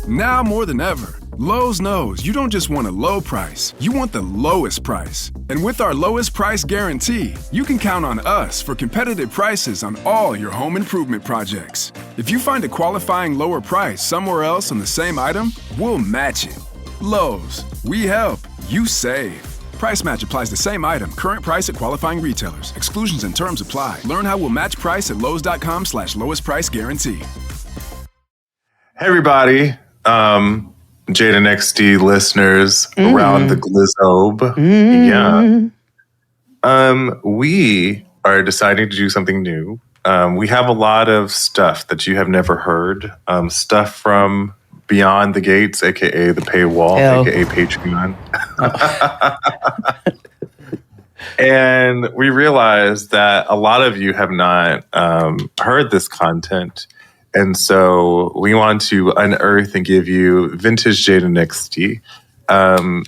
Now more than ever, Lowe's knows you don't just want a low price, you want the lowest price. And with our lowest price guarantee, you can count on us for competitive prices on all your home improvement projects. If you find a qualifying lower price somewhere else on the same item, we'll match it. Lowe's, we help, you save. Price match applies the same item. Current price at qualifying retailers. Exclusions and terms apply. Learn how we'll match price at lowes.com/lowest price guarantee. Hey, everybody. Jada XD listeners around the Glizzobe. Yeah. We are deciding to do something new. We have a lot of stuff that you have never heard. Stuff from Beyond the Gates, aka the paywall, aka Patreon. And we realized that a lot of you have not heard this content. And so we want to unearth and give you vintage Jada XD.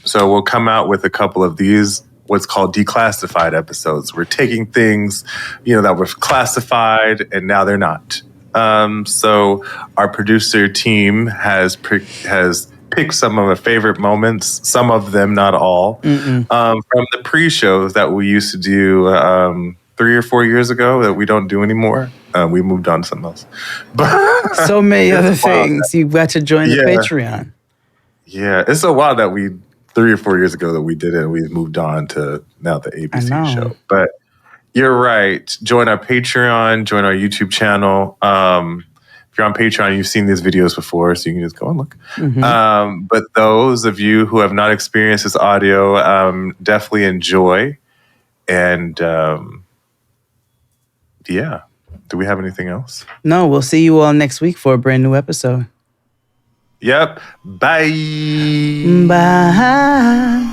So we'll come out with a couple of these, what's called declassified episodes. We're taking things, that were classified and now they're not. So our producer team has picked some of our favorite moments, some of them, not all, from the pre-shows that we used to do 3 or 4 years ago that we don't do anymore. We moved on to something else. But so many other things. You got to join the Patreon. Yeah, it's so wild that 3 or 4 years ago that we did it and we moved on to now the ABC show. But you're right. Join our Patreon, join our YouTube channel. If you're on Patreon, you've seen these videos before, so you can just go and look. But those of you who have not experienced this audio, definitely enjoy. And yeah. Do we have anything else? No, we'll see you all next week for a brand new episode. Yep. Bye. Bye.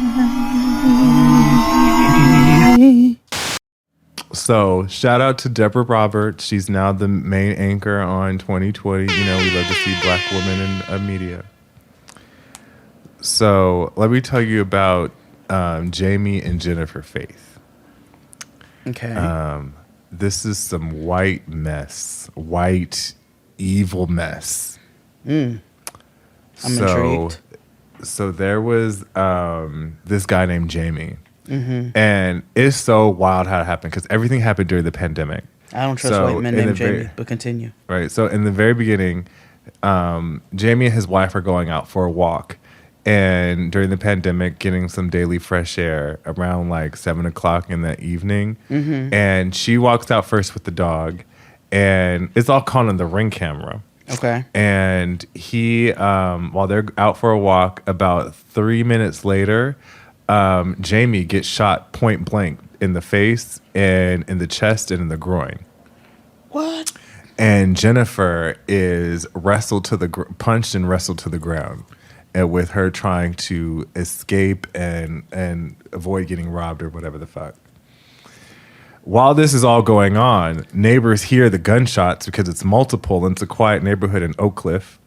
So, shout out to Deborah Roberts. She's now the main anchor on 2020. We love to see Black women in media. So, let me tell you about Jamie and Jennifer Faith. Okay. This is some white mess, white evil mess. I'm intrigued. So there was this guy named Jamie, and it's so wild how it happened because everything happened during the pandemic. I don't trust white men named Jamie, but continue. Right. So in the very beginning, Jamie and his wife are going out for a walk. And during the pandemic, getting some daily fresh air around like 7 o'clock in the evening. And she walks out first with the dog. And it's all caught on the Ring camera. Okay. And he, while they're out for a walk, about 3 minutes later, Jamie gets shot point blank in the face and in the chest and in the groin. What? And Jennifer is punched and wrestled to the ground. And with her trying to escape and avoid getting robbed or whatever the fuck. While this is all going on, neighbors hear the gunshots because it's multiple and it's a quiet neighborhood in Oak Cliff,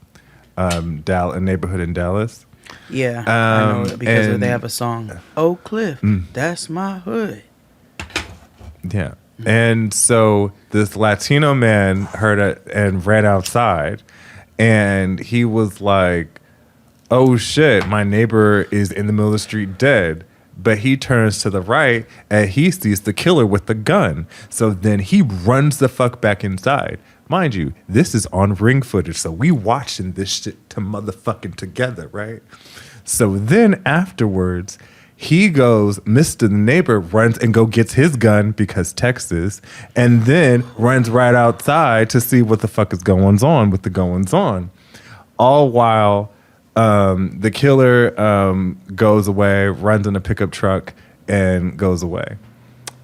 a neighborhood in Dallas. Yeah, I know it because they have a song, Oak Cliff, that's my hood. Yeah. And so this Latino man heard it and ran outside and he was like, oh shit, my neighbor is in the middle of the street dead. But he turns to the right and he sees the killer with the gun. So then he runs the fuck back inside. Mind you, this is on Ring footage. So we watching this shit to motherfucking together, right? So then afterwards, he goes, Mr. the neighbor runs and gets his gun because Texas, and then runs right outside to see what the fuck is goings on with the goings on. All while the killer goes away, runs in a pickup truck, and goes away.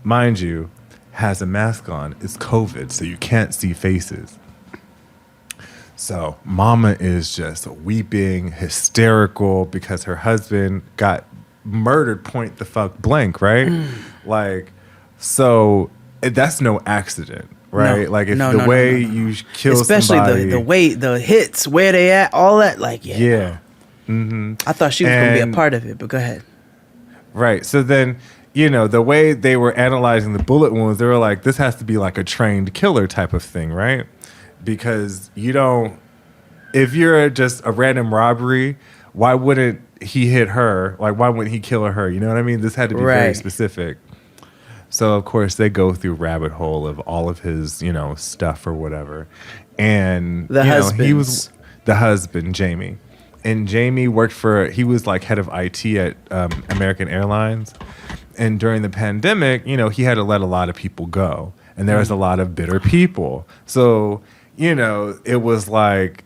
Mind you, has a mask on. It's COVID, so you can't see faces. So mama is just weeping, hysterical, because her husband got murdered point the fuck blank, right? So that's no accident. Right, no, if the way you kill especially somebody, the way the hits, where they at, all that, yeah. Mm-hmm. I thought she was gonna be a part of it, but go ahead. Right. So then, the way they were analyzing the bullet wounds, they were like, this has to be like a trained killer type of thing, right? Because you don't if you're just a random robbery, why wouldn't he hit her? Like, why wouldn't he kill her? You know what I mean? This had to be very specific. So, of course, they go through rabbit hole of all of his, stuff or whatever. And he was the husband, Jamie. And Jamie he was like head of IT at American Airlines. And during the pandemic, he had to let a lot of people go. And there was a lot of bitter people. So, it was like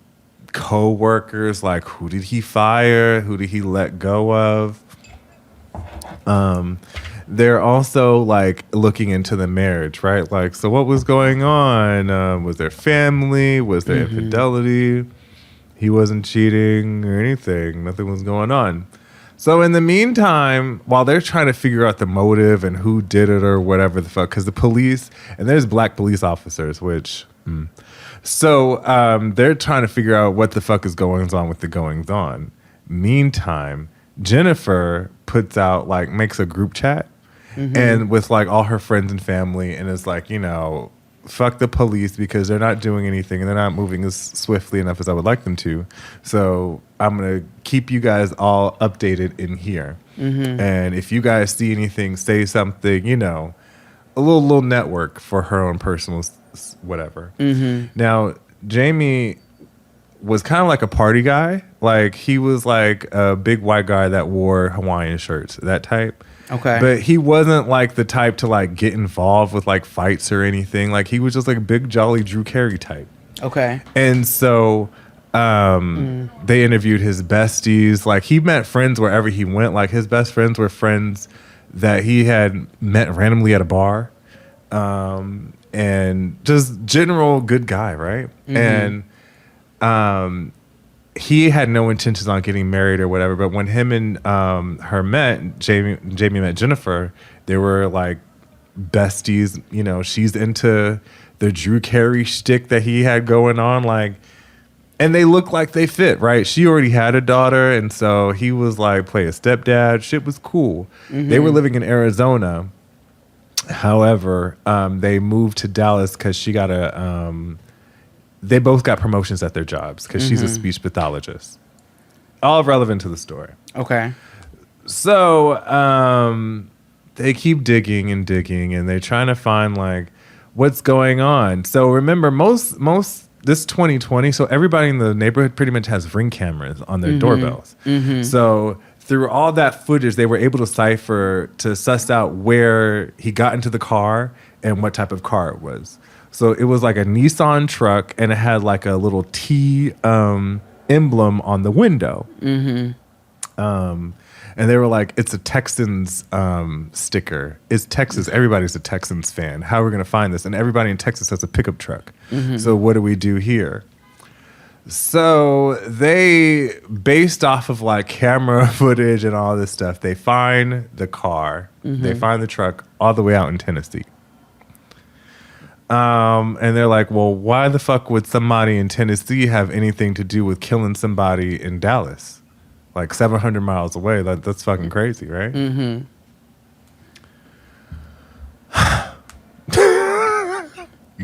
co-workers, like who did he fire? Who did he let go of? They're also like looking into the marriage, right? Like, so what was going on? Was there family? Was there infidelity? He wasn't cheating or anything. Nothing was going on. So in the meantime, while they're trying to figure out the motive and who did it or whatever the fuck, because the police, and there's black police officers, which... So they're trying to figure out what the fuck is goings on with the goings on. Meantime, Jennifer makes a group chat and with like all her friends and family, and is like, fuck the police because they're not doing anything and they're not moving as swiftly enough as I would like them to. So I'm going to keep you guys all updated in here. And if you guys see anything, say something, a little network for her own personal whatever. Now, Jamie was kind of like a party guy. Like, he was like a big white guy that wore Hawaiian shirts, that type. Okay. But he wasn't like the type to like get involved with like fights or anything. Like, he was just like a big jolly Drew Carey type. Okay. And so they interviewed his besties. Like, he met friends wherever he went. Like, his best friends were friends that he had met randomly at a bar. And just general good guy, right? And he had no intentions on getting married or whatever. But when him and her met, Jamie met Jennifer, they were like besties. She's into the Drew Carey shtick that he had going on, like, and they look like they fit, right? She already had a daughter, and so he was like play a stepdad. Shit was cool. They were living in Arizona. However, they moved to Dallas because she got they both got promotions at their jobs because she's a speech pathologist. All relevant to the story. Okay. So they keep digging and digging, and they're trying to find like what's going on. So remember, most this 2020, so everybody in the neighborhood pretty much has Ring cameras on their doorbells. So through all that footage, they were able to suss out where he got into the car and what type of car it was. So it was like a Nissan truck, and it had like a little T emblem on the window. And they were like, it's a Texans sticker. It's Texas. Everybody's a Texans fan. How are we going to find this? And everybody in Texas has a pickup truck. So what do we do here? So they, based off of like camera footage and all this stuff, they find the car, they find the truck all the way out in Tennessee. And they're like, well, why the fuck would somebody in Tennessee have anything to do with killing somebody in Dallas? Like 700 miles away. That's fucking crazy, right?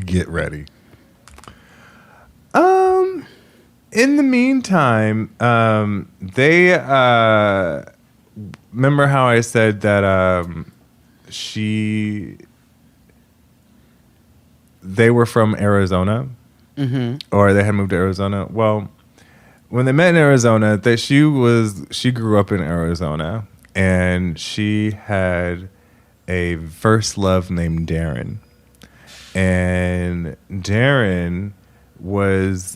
Get ready. In the meantime, they remember how I said that they were from Arizona, or they had moved to Arizona. Well, when they met in Arizona, she grew up in Arizona, and she had a first love named Darren, and Darren was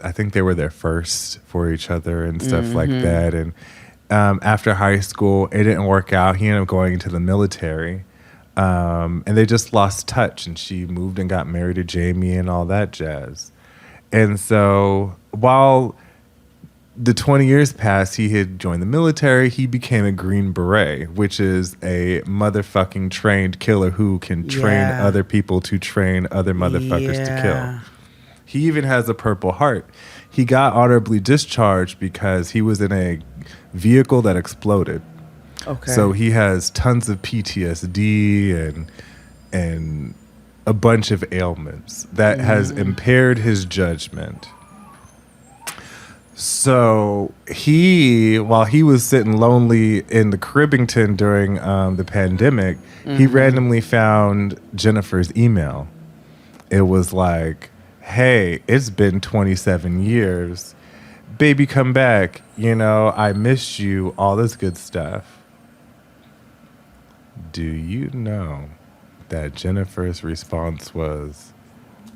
I think they were their first for each other and stuff like that. And after high school, it didn't work out. He ended up going into the military. And they just lost touch. And she moved and got married to Jamie and all that jazz. And so while the 20 years passed, he had joined the military. He became a Green Beret, which is a motherfucking trained killer who can train other people to train other motherfuckers to kill. He even has a Purple Heart. He got honorably discharged because he was in a vehicle that exploded. Okay. So he has tons of PTSD and a bunch of ailments that has impaired his judgment. So while he was sitting lonely in the Cribbington during the pandemic, he randomly found Jennifer's email. It was like, hey, it's been 27 years. Baby, come back. I missed you, all this good stuff. Do you know that Jennifer's response was,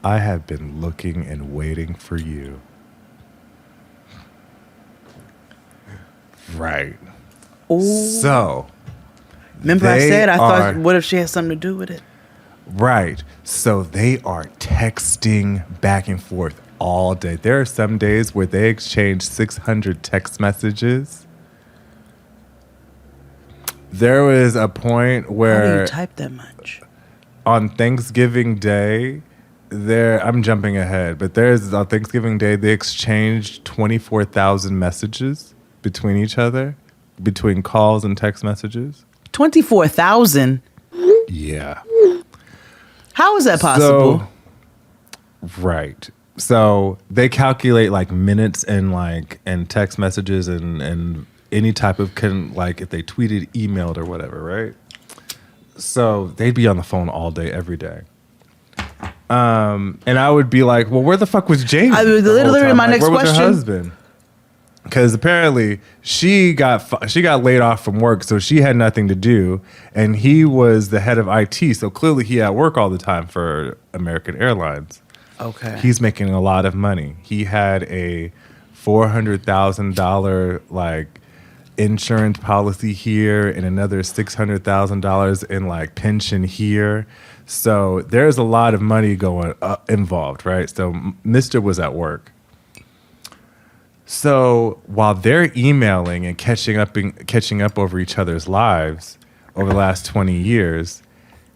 I have been looking and waiting for you. Right. Ooh. So, remember I said I thought, what if she had something to do with it? Right. So they are texting back and forth all day. There are some days where they exchange 600 text messages. There was a point where... How do you type that much? On Thanksgiving Day, I'm jumping ahead, but on Thanksgiving Day, they exchanged 24,000 messages between each other, between calls and text messages. 24,000? Yeah. How is that possible? Right. So they calculate like minutes and text messages and any type of if they tweeted, emailed, or whatever, right? So they'd be on the phone all day, every day. And I would be like, well, where the fuck was Jamie? Literally my next where question. Where was her husband? Because apparently she got laid off from work, so she had nothing to do, and he was the head of IT, so clearly he at work all the time for American Airlines. Okay. He's making a lot of money. He had a $400,000 insurance policy here and another $600,000 in pension here. So there's a lot of money going involved, right? So Mr. was at work. So while they're emailing and catching up over each other's lives over the last 20 years,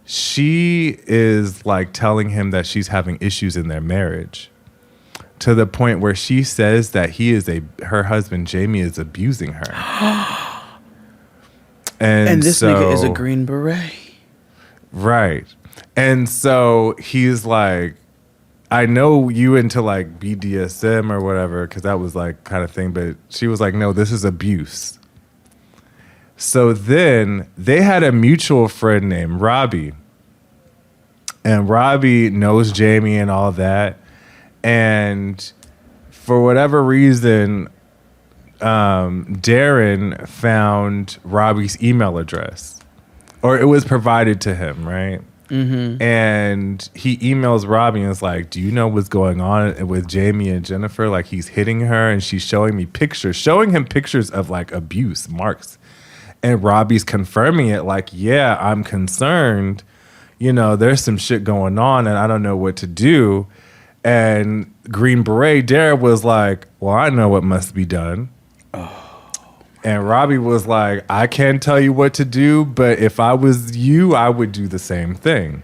she is telling him that she's having issues in their marriage, to the point where she says that her husband Jamie is abusing her. and this nigga is a Green Beret. Right. And so he's like, I know you into BDSM or whatever, because that was kind of thing, but she was like, no, this is abuse. So then they had a mutual friend named Robbie, and Robbie knows Jamie and all that. And for whatever reason, Darren found Robbie's email address, or it was provided to him, right? Mm-hmm. And he emails Robbie and is like, do you know what's going on with Jamie and Jennifer? He's hitting her, and she's showing him pictures of abuse marks. And Robbie's confirming it yeah, I'm concerned. There's some shit going on and I don't know what to do. And Green Beret Darren was like, well, I know what must be done. And Robbie was like, I can't tell you what to do, but if I was you, I would do the same thing.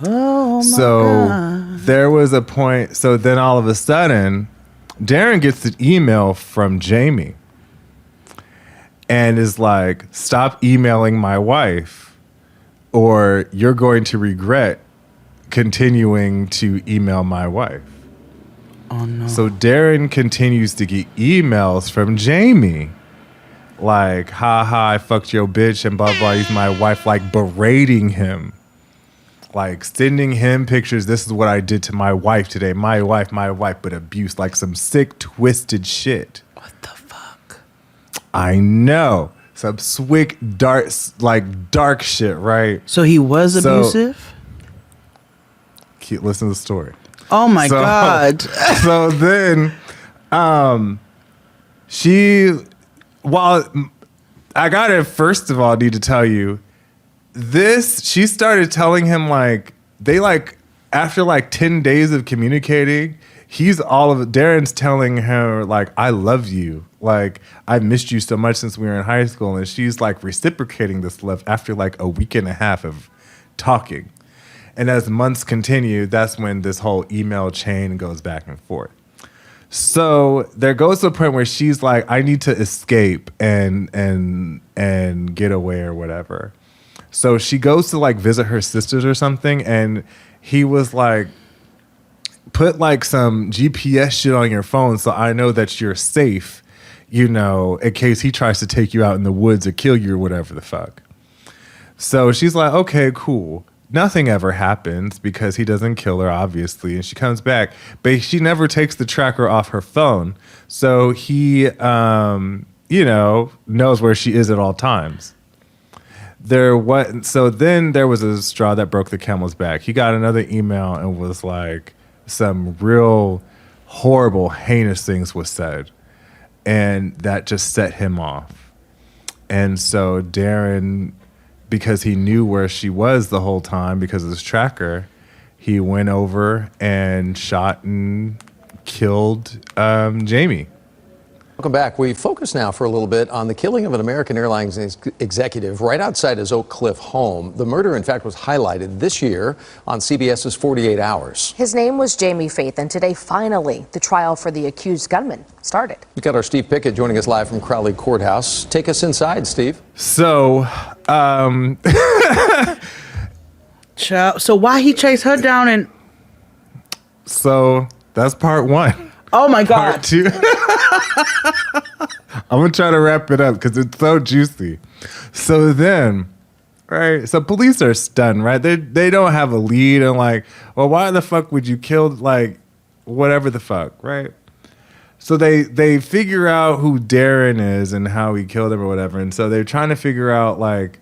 Oh, my God. There was a point. So then all of a sudden, Darren gets an email from Jamie and is like, stop emailing my wife or you're going to regret continuing to email my wife. Oh, no. So Darren continues to get emails from Jamie. I fucked your bitch and blah, blah, he's my wife, berating him. Sending him pictures, this is what I did to my wife today. My wife, but abuse. Some sick, twisted shit. What the fuck? I know. Some dark shit, right? So he was abusive? Listen to the story. Oh my God. So then first of all, need to tell you this, she started telling him after 10 days of communicating, Darren's telling her I love you. I missed you so much since we were in high school. And she's reciprocating this love after a week and a half of talking. And as months continue, that's when this whole email chain goes back and forth. So there goes to a point where she's like, I need to escape and get away or whatever. So she goes to visit her sisters or something, and he was like, put like some GPS shit on your phone so I know that you're safe, you know, in case he tries to take you out in the woods or kill you or whatever the fuck. So she's like, okay, cool. Nothing ever happens because he doesn't kill her, obviously. And she comes back, but she never takes the tracker off her phone. So he, you know, knows where she is at all times. So then there was a straw that broke the camel's back. He got another email and was like, some real horrible, heinous things was said. And that just set him off. And so Darren, because he knew where she was the whole time because of his tracker, he went over and shot and killed Jamie. Welcome back. We focus now for a little bit on the killing of an American Airlines executive right outside his Oak Cliff home. The murder, in fact, was highlighted this year on CBS's 48 Hours. His name was Jamie Faith, and today, finally, the trial for the accused gunman started. We've got our Steve Pickett joining us live from Crowley Courthouse. Take us inside, Steve. So, So why he chased her down and... So, that's part one. Oh, my God. Part two. I'm going to try to wrap it up because it's so juicy. So then, right, so police are stunned, right? They don't have a lead and like, well, why the fuck would you kill, like, whatever the fuck, right? So they figure out who Darren is and how he killed him or whatever. And so they're trying to figure out, like,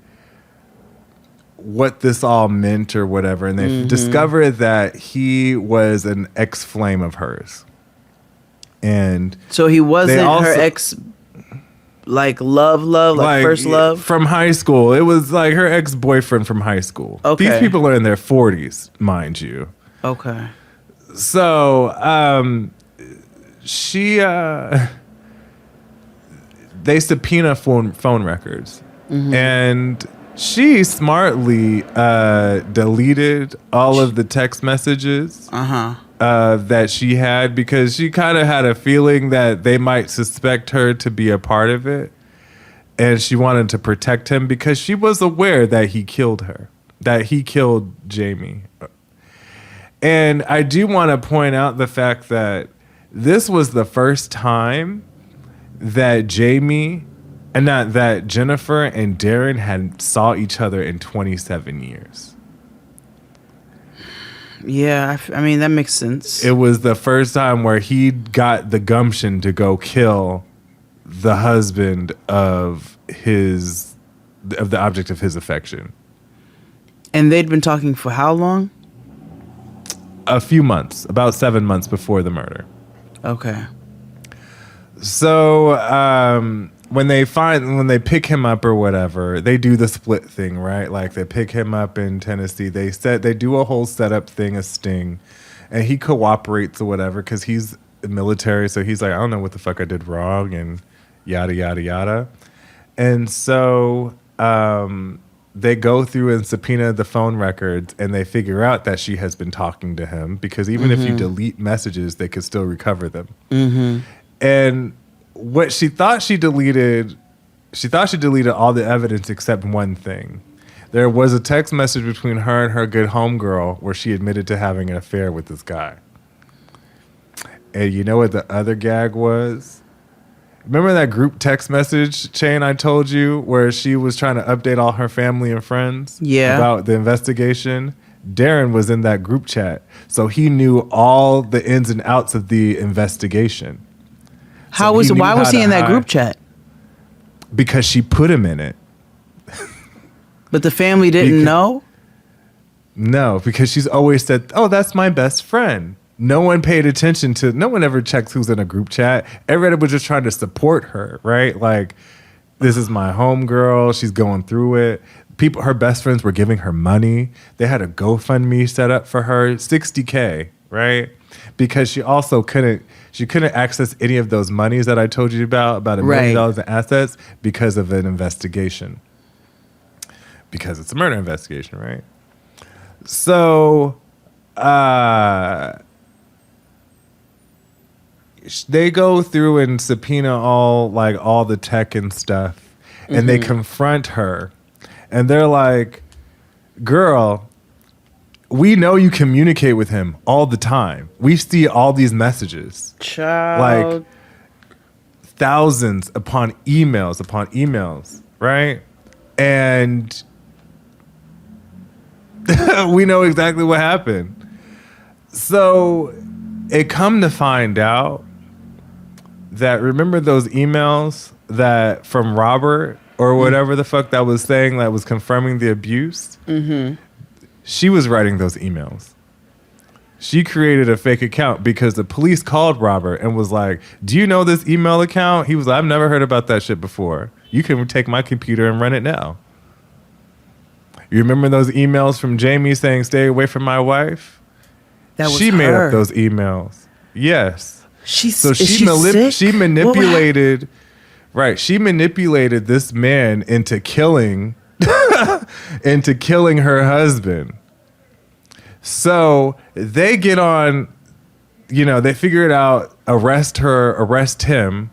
what this all meant or whatever. And they discover that he was an ex-flame of hers. And so he wasn't her ex, like love, like first love? From high school. It was like her ex-boyfriend from high school. Okay. These people are in their 40s, mind you. Okay. So, they subpoena phone records. And she smartly deleted all of the text messages. That she had because she kind of had a feeling that they might suspect her to be a part of it. And she wanted to protect him because she was aware that he killed her, that he killed Jamie. And I do want to point out the fact that this was the first time that Jennifer and Darren had saw each other in 27 years. Yeah, I mean, that makes sense. It was the first time where he got the gumption to go kill the husband of the object of his affection. And they'd been talking for how long? A few months, about 7 months before the murder. Okay. So, when they pick him up or whatever, they do the split thing, right? Like they pick him up in Tennessee. They do a whole setup thing, a sting, and he cooperates or whatever because he's military. So he's like, I don't know what the fuck I did wrong, and yada yada yada. And so they go through and subpoena the phone records, and they figure out that she has been talking to him because even if you delete messages, they could still recover them. And what she thought she deleted all the evidence except one thing. There was a text message between her and her good homegirl where she admitted to having an affair with this guy. And you know what the other gag was? Remember that group text message chain I told you where she was trying to update all her family and friends about the investigation? Darren was in that group chat, so he knew all the ins and outs of the investigation. Why was he in that group chat? Because she put him in it. But the family didn't know? No, because she's always said, oh, that's my best friend. No one ever checks who's in a group chat. Everybody was just trying to support her, right? Like, this is my homegirl. She's going through it. Her best friends were giving her money. They had a GoFundMe set up for her, $60K, right? Because she also couldn't access any of those monies that I told you about $1 million in assets because of an investigation. Because it's a murder investigation, right? So they go through and subpoena all the tech and stuff, and they confront her, and they're like, girl, we know you communicate with him all the time. We see all these messages. Child. Like thousands upon emails, right? And we know exactly what happened. So it come to find out that, remember those emails that from Robert or whatever the fuck that was saying that was confirming the abuse? Mm-hmm. She was writing those emails. She created a fake account because the police called Robert and was like, do you know this email account? He was like, I've never heard about that shit before. You can take my computer and run it now. You remember those emails from Jamie saying, stay away from my wife? That was she her. made up those emails. Yes. She manipulated, right. She manipulated this man into killing her husband. So they get on, they figure it out, arrest her, arrest him.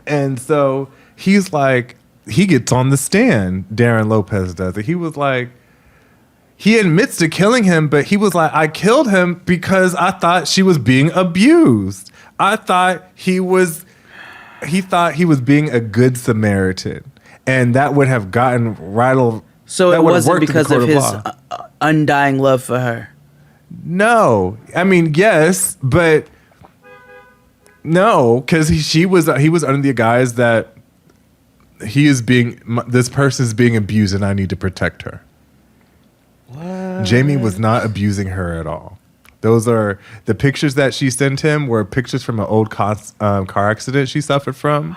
And so he's like, he gets on the stand, Darren Lopez does it. He was like, he admits to killing him, but he was like, I killed him because I thought she was being abused. I thought he thought he was being a good Samaritan. And that would have gotten rattled. So it wasn't because of his undying love for her. No, I mean, yes, but no, because he was under the guise that this person's being abused and I need to protect her. What? Jamie was not abusing her at all. Those are the pictures that she sent him were pictures from an old car accident she suffered from.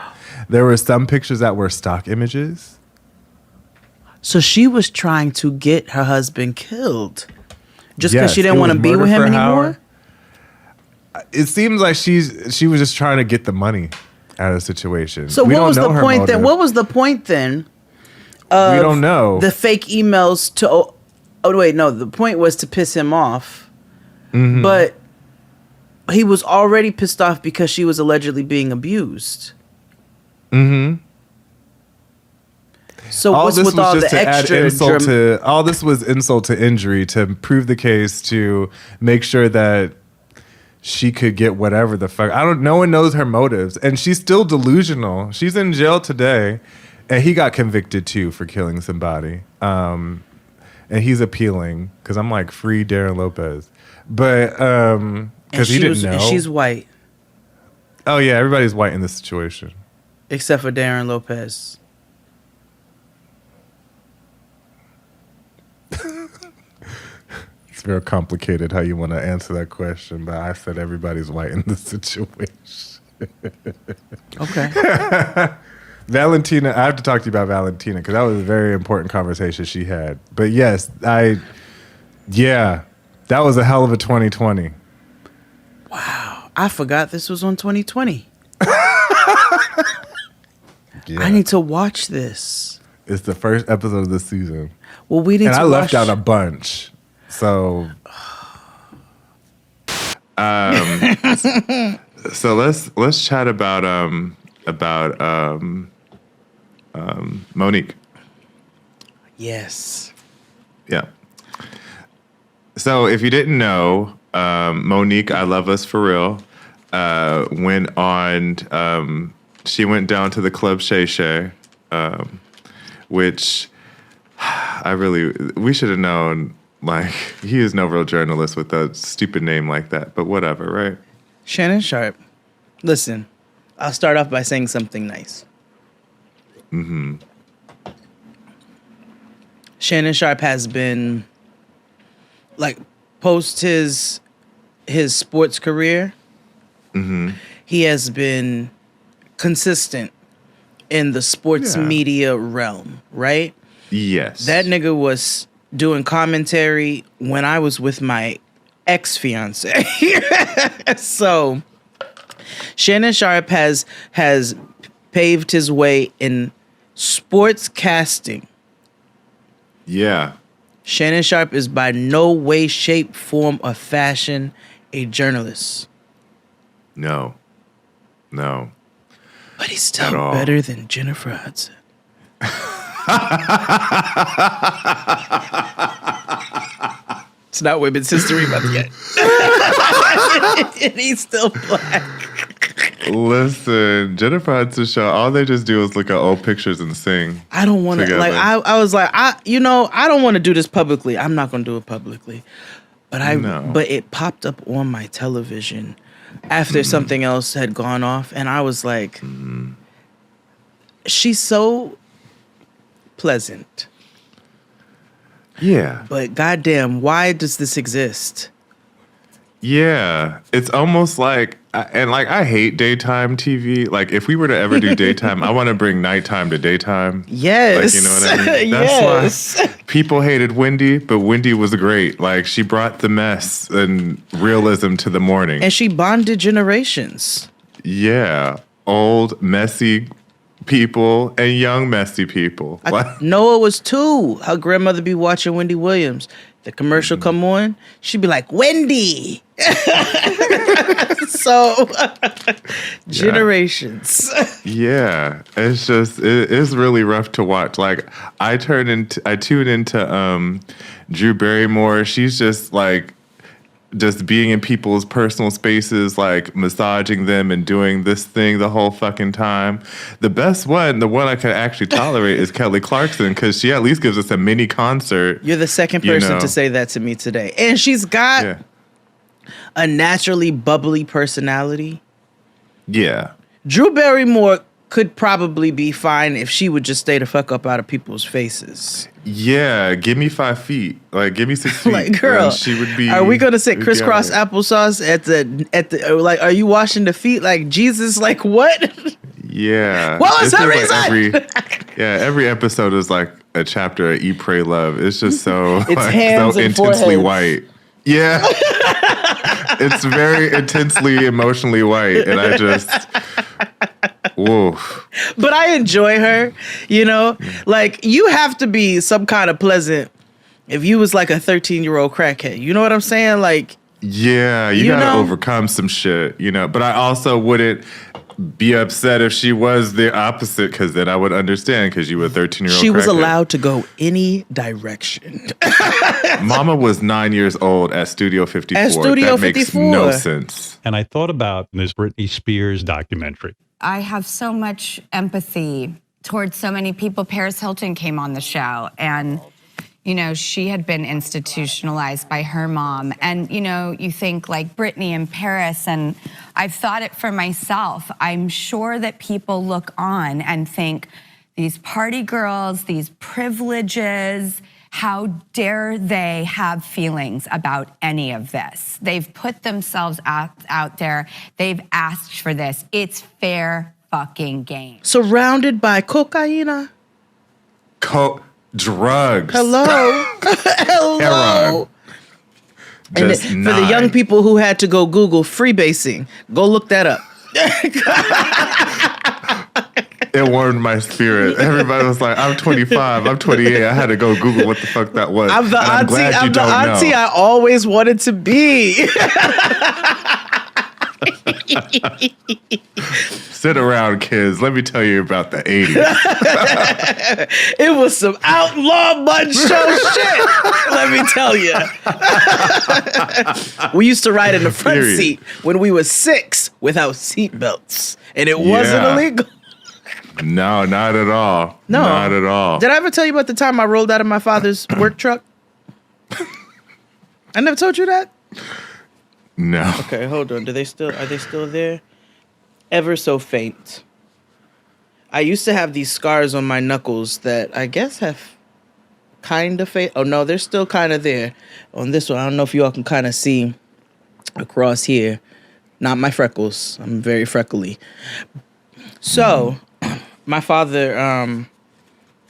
There were some pictures that were stock images. So she was trying to get her husband killed just because she didn't want to be with him anymore? It seems like she was just trying to get the money out of the situation. So what was the point then? What was the point then? We don't know. The fake emails to... Oh, wait, no. The point was to piss him off. Mm-hmm. But he was already pissed off because she was allegedly being abused. Mm-hmm. So all what's this with was all just the to add extra... insult to, all this was insult to injury to prove the case, to make sure that she could get whatever the fuck. No one knows her motives. And she's still delusional. She's in jail today. And he got convicted too for killing somebody. And he's appealing because I'm like, free Darren Lopez. But because he didn't know. And she's white. Oh yeah, everybody's white in this situation. Except for Darren Lopez. It's very complicated how you want to answer that question, but I said everybody's white in this situation. Okay. Valentina, I have to talk to you about Valentina because that was a very important conversation she had. But yes, that was a hell of a 2020. Wow. I forgot this was on 2020. Yeah. I need to watch this. It's the first episode of the season. Well, we need to watch. And I left out a bunch. So so let's chat about Monique. Yes. Yeah. So if you didn't know, Monique, I Love Us For Real, went on, she went down to the Club Shay Shay, which we should have known, like, he is no real journalist with a stupid name like that, but whatever, right? Shannon Sharpe, listen, I'll start off by saying something nice. Mm-hmm. Shannon Sharpe has been, like, post his sports career, mm-hmm. he has been consistent in the sports media realm, right? Yes. That nigga was doing commentary when I was with my ex-fiance. So Shannon Sharpe has paved his way in sports casting. Yeah. Shannon Sharpe is by no way, shape, form, or fashion a journalist. No. But he's still better than Jennifer Hudson. It's not Women's History Month yet. And he's still black. Listen, Jennifer Hudson show, all they just do is look at old pictures and sing. I don't want to, like, I was like, I don't want to do this publicly. I'm not going to do it publicly. But but it popped up on my television after something else had gone off. And I was like, she's so pleasant. Yeah. But goddamn, why does this exist? Yeah. It's almost like, I hate daytime TV. Like, if we were to ever do daytime, I want to bring nighttime to daytime. Yes. Like, you know what I mean? That's why people hated Wendy, but Wendy was great. Like, she brought the mess and realism to the morning. And she bonded generations. Yeah. Old, messy people and young, messy people. Noah was 2. Her grandmother be watching Wendy Williams. The commercial come on, she'd be like, Wendy. So, generations. Yeah, it's just it's really rough to watch. Like, I tune into Drew Barrymore. She's just like being in people's personal spaces, like massaging them and doing this thing the whole fucking time. The best one, the one I can actually tolerate, is Kelly Clarkson, because she at least gives us a mini concert. You're the second person to say that to me today. And she's got a naturally bubbly personality. Yeah. Drew Barrymore could probably be fine if she would just stay the fuck up out of people's faces. Yeah, give me 5 feet. Like, give me 6 feet. Like, girl, she would be. Are we gonna sit crisscross applesauce at the like? Are you washing the feet like Jesus? Like what? Yeah. What was her reason? Every episode is like a chapter of Eat, Pray, Love. It's just so it's hands so and intensely foreheads. white. Yeah. It's very intensely emotionally white, and I just. Whoa. But I enjoy her, like you have to be some kind of pleasant if you was like a 13-year-old crackhead. You know what I'm saying? Like, yeah, you gotta overcome some shit, but I also wouldn't be upset if she was the opposite, because then I would understand, because you were a 13-year-old she was crackhead. allowed to go any direction. Mama was 9 years old at Studio 54. At Studio that 54. Makes no sense. And I thought about this Britney Spears documentary. I have so much empathy towards so many people. Paris Hilton came on the show, and, she had been institutionalized by her mom. And, you think like Britney and Paris, and I've thought it for myself. I'm sure that people look on and think, these party girls, these privileges, how dare they have feelings about any of this? They've put themselves out there. They've asked for this. It's fair fucking game. Surrounded by cocaine. Drugs. Hello. Hello. And Just for the young people who had to go Google freebasing, go look that up. It warmed my spirit. Everybody was like, I'm 25, I'm 28. I had to go Google what the fuck that was. I'm the auntie I always wanted to be. Sit around, kids. Let me tell you about the 80s. It was some outlaw mud show shit. Let me tell you. We used to ride in the front seat when we were 6 without seatbelts, and it wasn't illegal. No, not at all. No. Not at all. Did I ever tell you about the time I rolled out of my father's work truck? I never told you that? No. Okay, hold on. Are they still there? Ever so faint. I used to have these scars on my knuckles that I guess have kind of faded. Oh no, they're still kind of there. On this one, I don't know if you all can kind of see across here. Not my freckles. I'm very freckly. So, my father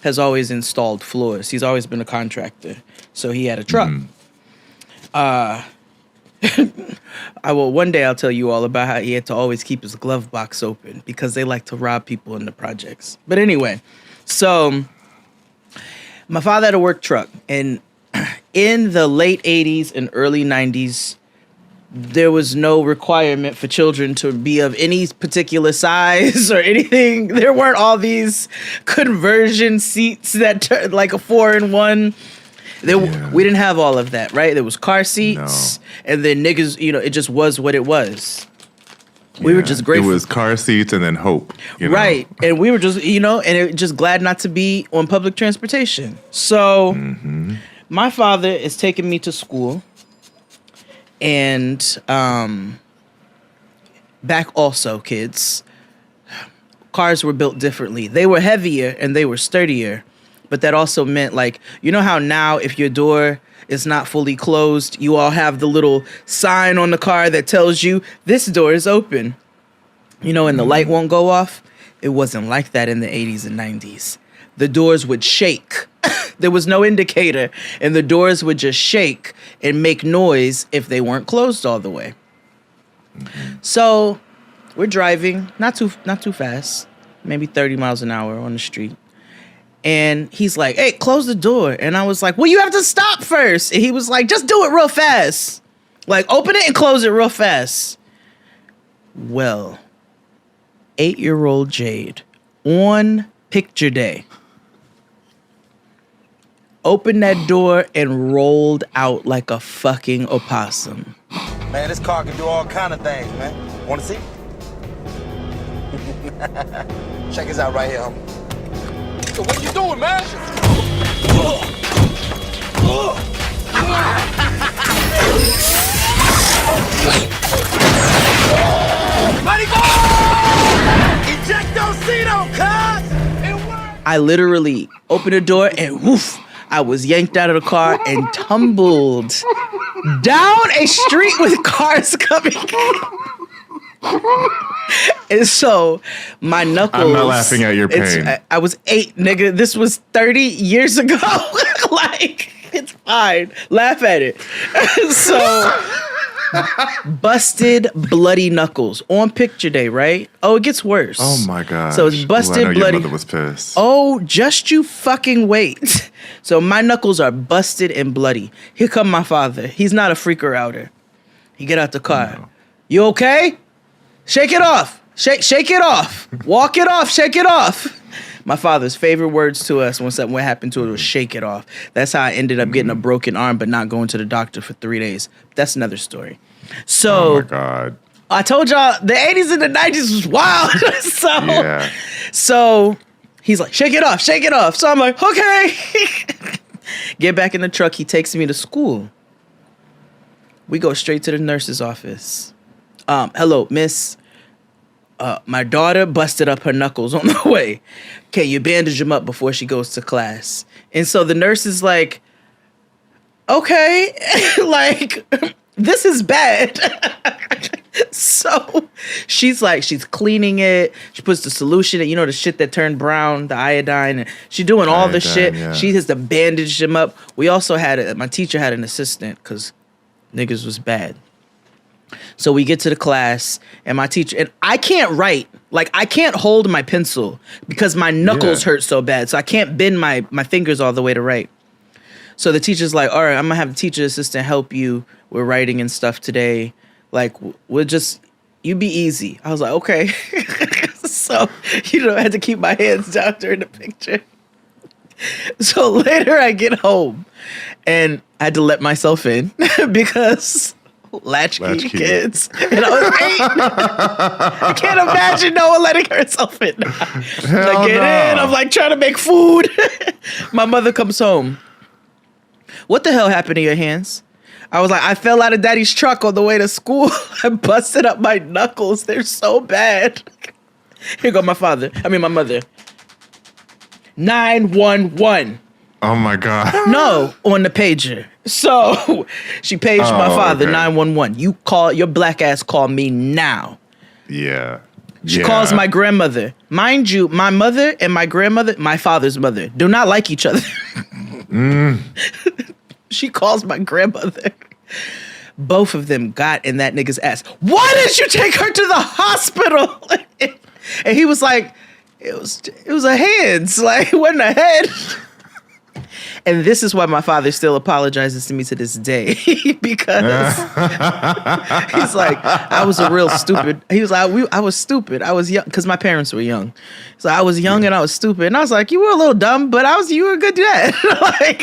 has always installed floors. He's always been a contractor. So he had a truck. One day I'll tell you all about how he had to always keep his glove box open because they like to rob people in the projects. But anyway, so my father had a work truck, and in the late 80s and early 90s, there was no requirement for children to be of any particular size or anything. There weren't all these conversion seats that turned like a 4-in-1. We didn't have all of that, right? There was car seats, and then niggas, it just was what it was. We were just grateful. It was car seats and then hope. Right. And we were just, and it just glad not to be on public transportation. So my father is taking me to school. And back also, kids, cars were built differently. They were heavier and they were sturdier. But that also meant, like, you know how now if your door is not fully closed, you all have the little sign on the car that tells you this door is open, and the light won't go off? It wasn't like that in the 80s and 90s. The doors would shake. There was no indicator, and the doors would just shake and make noise if they weren't closed all the way. So we're driving, not too fast, maybe 30 miles an hour on the street. And he's like, hey, close the door. And I was like, well, you have to stop first. And he was like, just do it real fast. Like, open it and close it real fast. Well, 8-year-old Jade on picture day opened that door and rolled out like a fucking opossum. Man, this car can do all kind of things, man. Want to see? Check this out right here, homie. So what you doing, man? Mighty Ejectocito, cuz! It worked! I literally opened the door and woof, I was yanked out of the car and tumbled down a street with cars coming. And so my knuckles. I'm not laughing at your pain. I was 8, nigga. This was 30 years ago. Like, it's fine. Laugh at it. So busted bloody knuckles on picture day, right? Oh, it gets worse. Oh my god. So it's busted I know bloody. Your mother was pissed. Oh, just you fucking wait. So my knuckles are busted and bloody. Here come my father. He's not a freaker outer. He get out the car. No. You okay? Shake it off. Shake it off. Walk it off. Shake it off. My father's favorite words to us when something happened to it was shake it off. That's how I ended up getting a broken arm but not going to the doctor for 3 days. That's another story. So, oh my God. I told y'all the 80s and the 90s was wild. So he's like, shake it off, shake it off. So I'm like, okay. Get back in the truck. He takes me to school. We go straight to the nurse's office. Hello, miss. My daughter busted up her knuckles on the way. Can you bandage them up before she goes to class? And so the nurse is like, okay, like, this is bad. So she's like, she's cleaning it. She puts the solution in, the shit that turned brown, the iodine. And she's doing all the shit. Yeah. She has to bandage them up. We also my teacher had an assistant because niggas was bad. So we get to the class and my teacher, and I can't write. Like, I can't hold my pencil because my knuckles hurt so bad. So I can't bend my fingers all the way to write. So the teacher's like, all right, I'm going to have the teacher assistant help you with writing and stuff today. Like, you be easy. I was like, okay. So, I had to keep my hands down during the picture. So later I get home and I had to let myself in because latchkey kids. And I was 8. I can't imagine no one letting herself in. I get in. I'm like trying to make food. My mother comes home. What the hell happened to your hands? I was like, I fell out of daddy's truck on the way to school. I busted up my knuckles. They're so bad. Here go my mother. 911. Oh my God. No, on the pager. So she paged my father, 911. Your black ass call me now. Yeah. She calls my grandmother. Mind you, my mother and my grandmother, my father's mother, do not like each other. She calls my grandmother. Both of them got in that nigga's ass. Why didn't you take her to the hospital? And he was like, it was a hands. Like, it wasn't a head. And this is why my father still apologizes to me to this day. Because he's like, I was a real stupid. He was like, I was stupid. I was young because my parents were young. So I was young and I was stupid. And I was like, you were a little dumb, but you were a good dad. Like,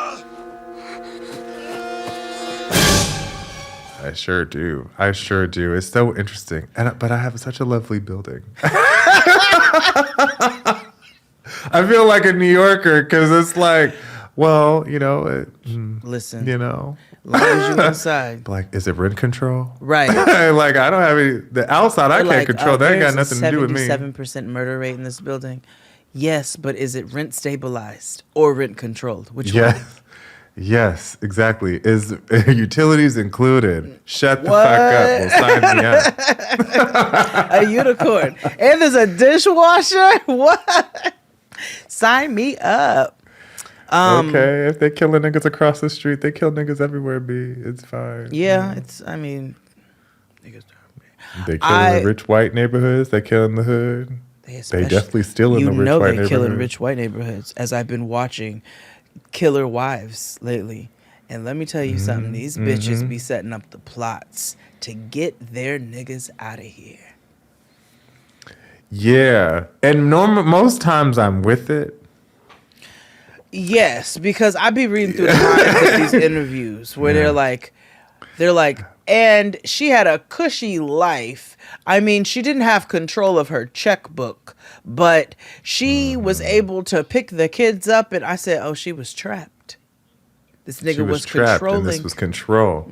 I sure do. It's so interesting. But I have such a lovely building. I feel like a New Yorker because it's like, well, Listen, as long as you inside. like, is it rent control? Right. Like, I don't have any. The outside, I can't control. That ain't got nothing to do with me. 77% murder rate in this building. Yes, but is it rent stabilized or rent controlled? Which one? Yes, exactly. Is utilities included? Shut the fuck up. Well, sign me up. A unicorn. And there's a dishwasher? What? Sign me up. Okay, if they killing niggas across the street, they kill niggas everywhere, B. It's fine. Yeah, niggas they kill in the rich white neighborhoods. They kill in the hood. They definitely steal in the rich white neighborhoods. They kill in rich white neighborhoods, as I've been watching Killer Wives lately. And let me tell you something. These bitches be setting up the plots to get their niggas out of here. Yeah. And most times I'm with it. Yes, because I be reading through the lines of these interviews where they're like, and she had a cushy life. I mean, she didn't have control of her checkbook, but she was able to pick the kids up. And I said, oh, she was trapped. This nigga was controlling. And this was control.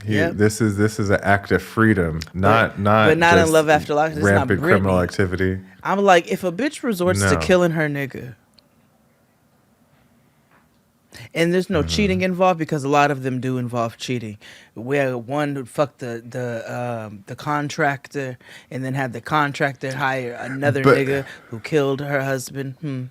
This is an act of freedom, not but not in Love After Lockup. Rampant criminal activity. I'm like, if a bitch resorts to killing her nigga, and there's no cheating involved, because a lot of them do involve cheating. Where one who fucked the contractor and then had the contractor hire another nigga who killed her husband.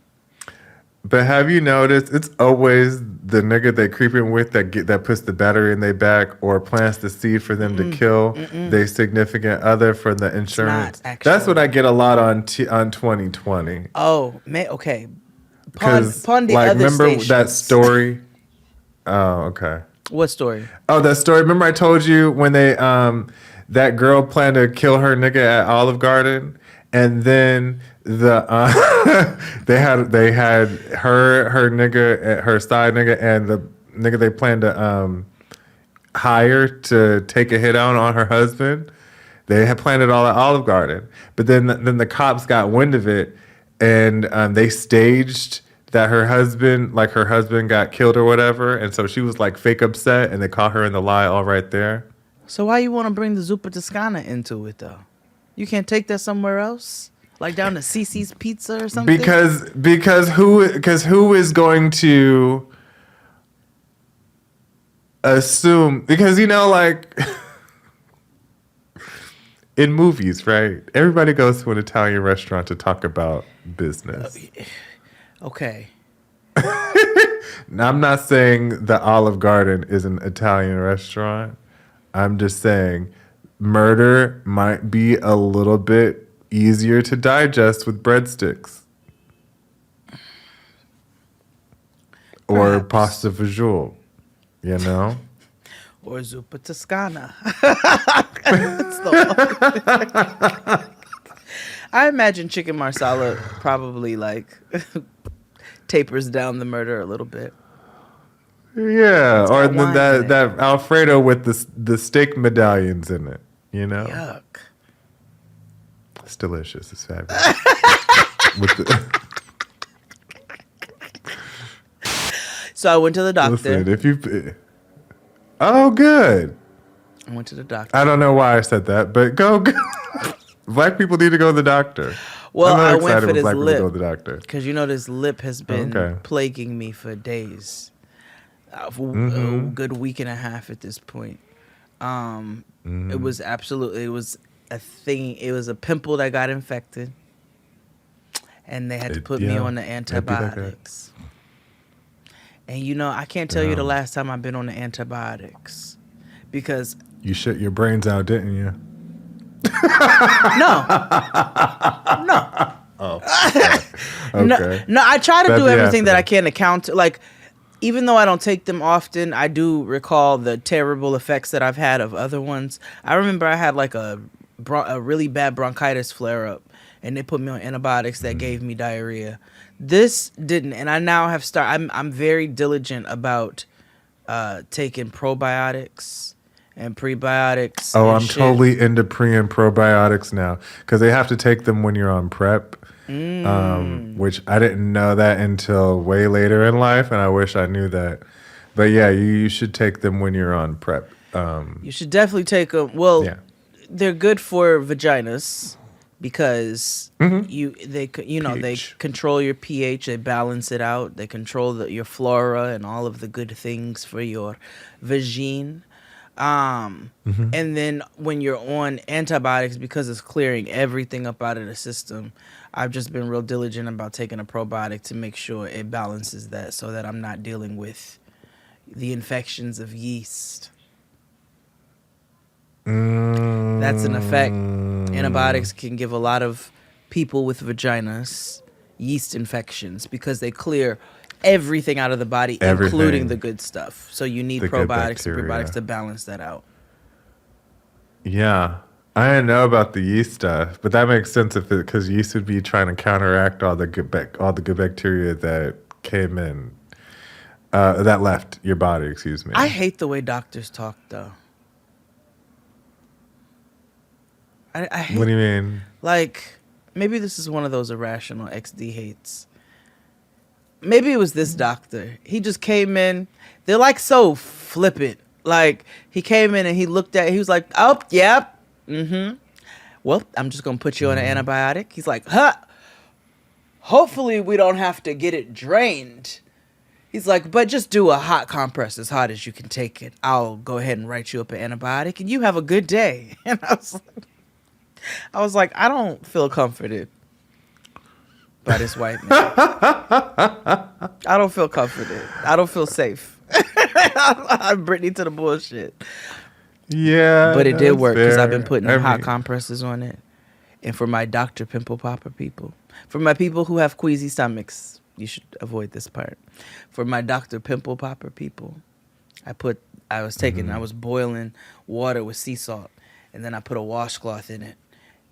But have you noticed it's always the nigga they creeping with that puts the battery in their back or plants the seed for them to kill their significant other for the insurance? That's what I get a lot on 2020. Oh man, okay. Pawn the like, other remember stations. that story? Oh, okay. What story? Oh, that story. Remember I told you when they that girl planned to kill her nigga at Olive Garden, and then the they had her nigga, her side nigga, and the nigga they planned to hire to take a hit on her husband. They had planned it all at Olive Garden, but then the cops got wind of it, and they staged that her husband got killed or whatever, and so she was like fake upset, and they caught her in the lie all right there. So why you want to bring the Zuppa Toscana into it though? You can't take that somewhere else, like down to Cece's Pizza or something. Because who is going to assume? Because like in movies, right? Everybody goes to an Italian restaurant to talk about business. Okay. Now, I'm not saying the Olive Garden is an Italian restaurant. I'm just saying murder might be a little bit easier to digest with breadsticks. Or pasta fagioli, Or Zuppa Toscana. I imagine chicken marsala probably like tapers down the murder a little bit. Yeah, or that Alfredo with the steak medallions in it, Yuck. It's delicious. It's fabulous. So I went to the doctor. Listen, oh, good. I went to the doctor. I don't know why I said that, but go. Black people need to go to the doctor. Well, I'm not I excited went for when this black lip people go to the doctor. because this lip has been plaguing me for days, for a good week and a half at this point. It was a thing. It was a pimple that got infected, and they had to put me on the antibiotics. And I can't tell you the last time I've been on the antibiotics because you shut your brains out, didn't you? No. Oh. Okay. No. I try to do everything that I can to counter. Like, even though I don't take them often, I do recall the terrible effects that I've had of other ones. I remember I had like a really bad bronchitis flare up, and they put me on antibiotics that gave me diarrhea. This didn't, and I now have started. I'm very diligent about taking probiotics and prebiotics. Oh, and I'm shit. totally into pre and probiotics now because they have to take them when you're on prep, which I didn't know that until way later in life, and I wish I knew that. But yeah, you should take them when you're on prep. You should definitely take them. Well, Yeah. they're good for vaginas because they pH. control your pH, they balance it out, they control your flora and all of the good things for your vagine. And then when you're on antibiotics, because it's clearing everything up out of the system, I've just been real diligent about taking a probiotic to make sure it balances that so that I'm not dealing with the infections of yeast. That's an effect. Antibiotics can give a lot of people with vaginas yeast infections because they clear everything out of the body, Everything. including the good stuff. So you need The good probiotics and bacteria. prebiotics to balance that out. Yeah. I didn't know about the yeast stuff, but that makes sense because yeast would be trying to counteract all the good bacteria that came in, that left your body. Excuse me. I hate the way doctors talk, though. I hate, What do you mean? like, maybe this is one of those irrational XD hates. Maybe it was this doctor. He just came in. They're like so flippant. Like, he came in and he looked at, he was like, oh, yep. Well, I'm just going to put you on an antibiotic. He's like, hopefully we don't have to get it drained. He's like, but just do a hot compress as hot as you can take it. I'll go ahead and write you up an antibiotic and you have a good day. And I was like, I don't feel comforted by this white man. I don't feel comforted. I don't feel safe. I'm Brittany to the bullshit. Yeah. But it did that's work because fair. I've been putting I hot mean, compresses on it. And for my Dr. Pimple Popper people, for my people who have queasy stomachs, you should avoid this part. For my Dr. Pimple Popper people, I was boiling water with sea salt, and then I put a washcloth in it,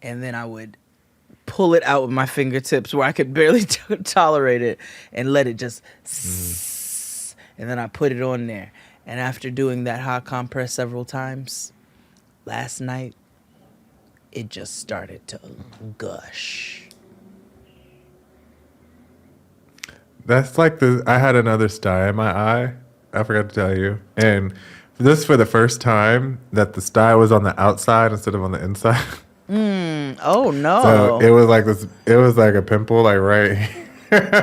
and then I would pull it out with my fingertips where I could barely tolerate it and let it just and then I put it on there. And after doing that hot compress several times, last night, it just started to gush. That's like I had another sty in my eye. I forgot to tell you. And this for the first time that the sty was on the outside instead of on the inside. Oh no! So it was like this. It was like a pimple, like right here.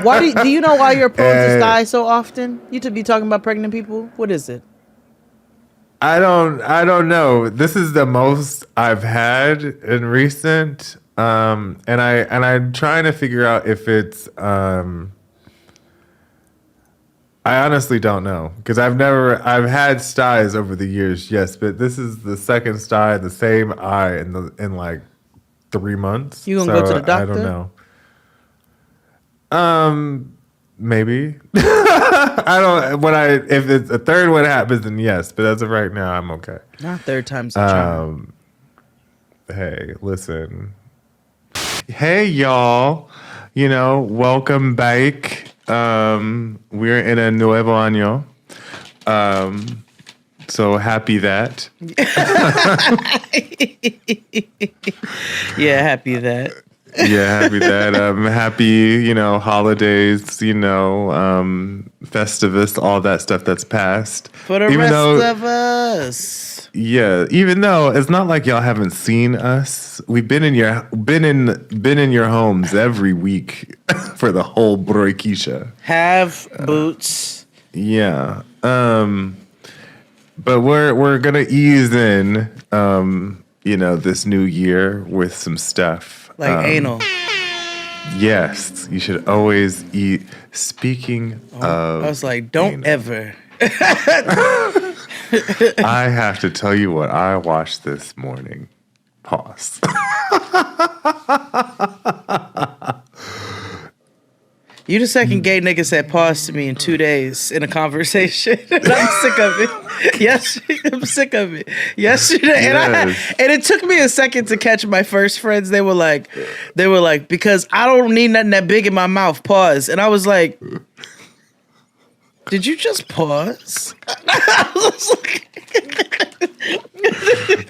Why do you know why you're prone to sty so often? You to be talking about pregnant people. What is it? I don't know. This is the most I've had in recent. And I'm trying to figure out if it's I honestly don't know because I've had styes over the years, yes, but this is the second sty, the same eye in like 3 months. You gonna go to the doctor? I don't know. Maybe. I don't. If it's a third one happens, then yes. But as of right now, I'm okay. Not third time's the charm. Hey, listen. Hey, y'all. Welcome back. We're in a nuevo año. So happy that. Yeah, happy that. Yeah, happy that. Happy, holidays, Festivus, all that stuff that's passed. For the rest of us. Yeah, even though it's not like y'all haven't seen us. We've been in your homes every week for the whole Broikisha. Have boots. Yeah. But we're gonna ease in this new year with some stuff. Like anal. Yes, you should always eat. Speaking of, I was like, don't ever. I have to tell you what I watched this morning. Pause. You the second gay nigga said pause to me in 2 days in a conversation. And I'm sick of it. Yes, I'm sick of it. Yesterday, Yes. and it took me a second to catch my first friends. They were like, because I don't need nothing that big in my mouth. Pause. And I was like, Did you just pause?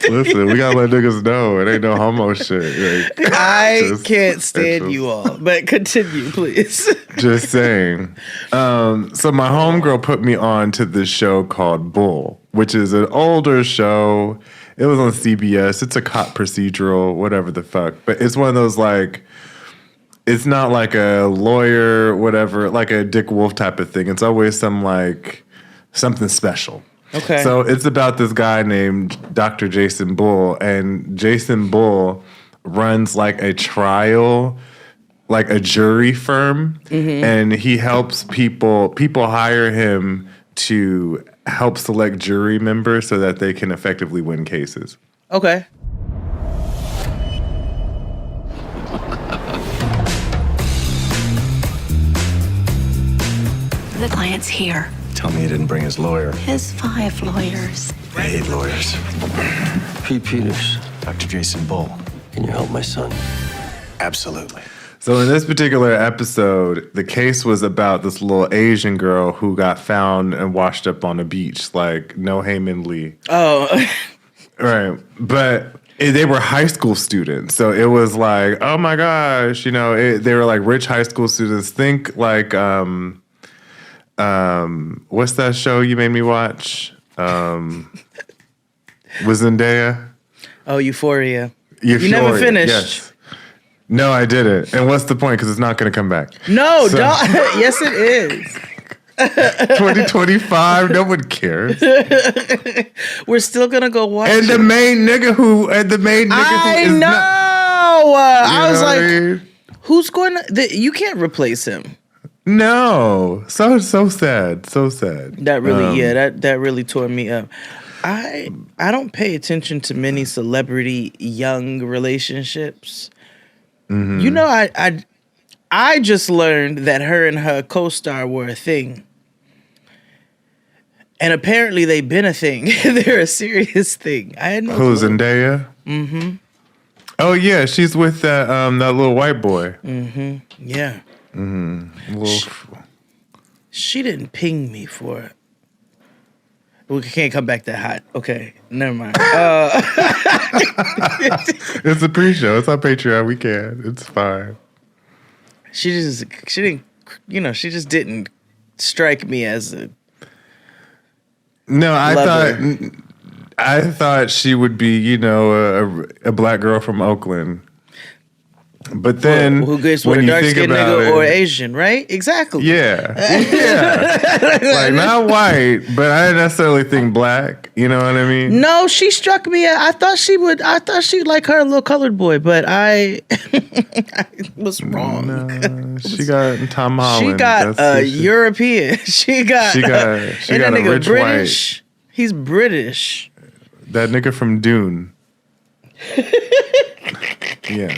Listen, we gotta let niggas know it ain't no homo shit. Like, I can't stand you all, but continue, please. Just saying. So my homegirl put me on to this show called Bull, which is an older show. It was on CBS. It's a cop procedural, whatever the fuck. But it's one of those like, it's not like a lawyer, whatever, like a Dick Wolf type of thing. It's always something special. Okay. So it's about this guy named Dr. Jason Bull, and Jason Bull runs like a trial, like a jury firm, and he helps people hire him to help select jury members so that they can effectively win cases. Okay. The client's here. Tell me he didn't bring his lawyer. His 5 lawyers. I hate lawyers. Pete Peters, Dr. Jason Bull. Can you help my son? Absolutely. So in this particular episode, the case was about this little Asian girl who got found and washed up on a beach, like No Heyman Lee. Oh. Right. But they were high school students. So it was like, oh my gosh, they were like rich high school students. Think like, what's that show you made me watch? Was Zendaya? Oh, Euphoria. You never finished. Yes. No, I didn't. And what's the point? Because it's not going to come back. No, don't. Yes, it is. 2025, no one cares. We're still gonna go watch. And the main nigga who is I know. not. I was like, who's going to? You can't replace him. No, so sad, so sad. That really, that really tore me up. I don't pay attention to many celebrity young relationships. Mm-hmm. I just learned that her and her co-star were a thing. And apparently they've been a thing. They're a serious thing. I had no clue. Who's Zendaya? Mm-hmm. Oh yeah, she's with that little white boy. Mm-hmm. Yeah. Mm-hmm. She didn't ping me for it. We can't come back that hot. Okay, never mind. It's a pre-show. It's on Patreon. We can. It's fine. She didn't, she just didn't strike me as a. No, lover. I thought she would be, a black girl from Oakland. But then, who gets with a dark skinned nigga or Asian, right? Exactly. Yeah, like not white, but I didn't necessarily think black. You know what I mean? No, she struck me. I thought she'd like her little colored boy, but I was wrong. No, she got Tom Holland. She got European. She got a nigga rich British. white. He's British. That nigga from Dune. Yeah.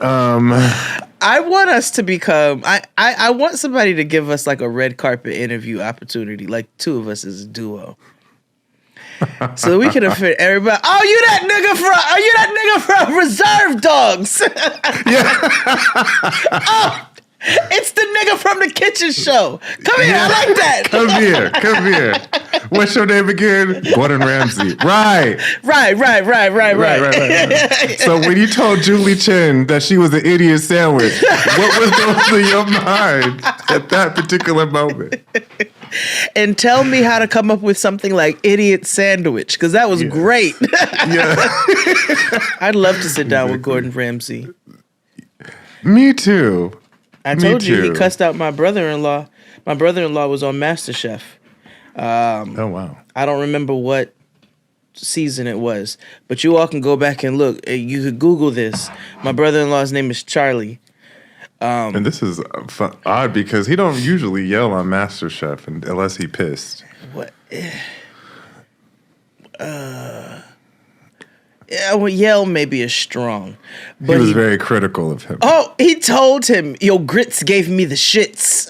I want us to become. I want somebody to give us like a red carpet interview opportunity, like 2 of us as a duo, so that we can offend everybody. Oh, you that nigga from Reserve Dogs? Yeah. Oh, it's the nigga from the kitchen show. Come here, I like that. Come here. What's your name again? Gordon Ramsay. Right. So when you told Julie Chen that she was an idiot sandwich, what was going through your mind at that particular moment? And tell me how to come up with something like idiot sandwich, because that was great. Yeah. I'd love to sit down with Gordon Ramsay. Me too. I told you he cussed out my brother-in-law. My brother-in-law was on MasterChef. Oh, wow. I don't remember what season it was, but you all can go back and look. You could Google this. My brother-in-law's name is Charlie. And this is odd because he don't usually yell on MasterChef unless he pissed. What? Yeah, well, yell maybe is strong. But he was very critical of him. Oh, he told him, "Yo, grits gave me the shits."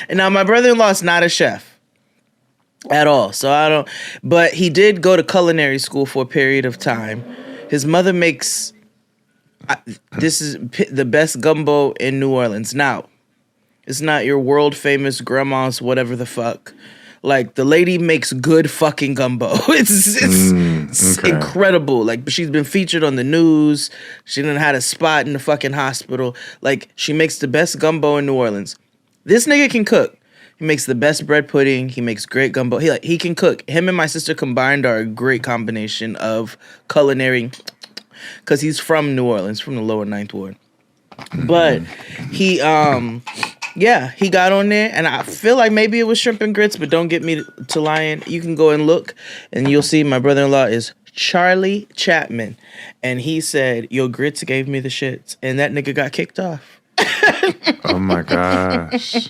And now my brother-in-law is not a chef at all, so I don't. But he did go to culinary school for a period of time. His mother makes This is the best gumbo in New Orleans. Now, it's not your world famous grandma's whatever the fuck. Like, the lady makes good fucking gumbo. It's okay. incredible. Like, she's been featured on the news. She done had a spot in the fucking hospital. Like, she makes the best gumbo in New Orleans. This nigga can cook. He makes the best bread pudding. He makes great gumbo. He can cook. Him and my sister combined are a great combination of culinary, because he's from New Orleans, from the lower Ninth Ward. But he he got on there, and I feel like maybe it was shrimp and grits, but don't get me to lying. You can go and look, and you'll see my brother-in-law is Charlie Chapman, and he said, "Your grits gave me the shits," and that nigga got kicked off. Oh my gosh.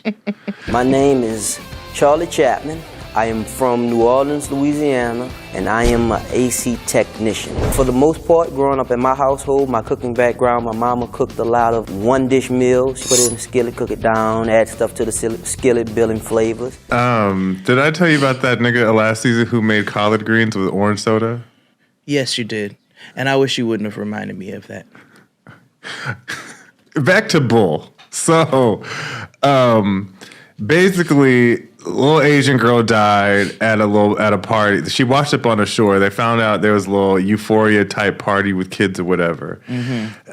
My name is Charlie Chapman. I am from New Orleans, Louisiana, and I am an AC technician. For the most part, growing up in my household, my cooking background, my mama cooked a lot of one-dish meals. She put it in the skillet, cook it down, add stuff to the skillet, building flavors. Did I tell you about that nigga last season who made collard greens with orange soda? Yes, you did. And I wish you wouldn't have reminded me of that. Back to Bull. So, basically, a little Asian girl died at a party. She washed up on the shore. They found out there was a little Euphoria type party with kids or whatever.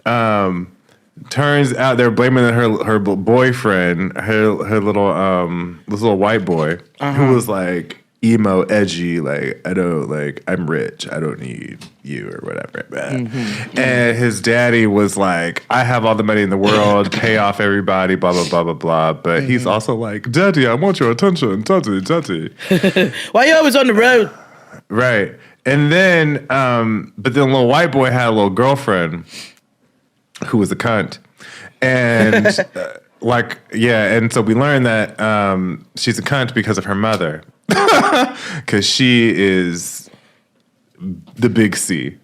Turns out they're blaming her boyfriend, her little this little white boy who was like emo, edgy, like I'm rich, I don't need you or whatever. And his daddy was like, I have all the money in the world, pay off everybody, blah blah blah blah blah. But he's also like, Daddy, I want your attention, daddy. Why you always on the road? Right. And then, but then little white boy had a little girlfriend who was a cunt, and and so we learned that she's a cunt because of her mother. Because she is the big C.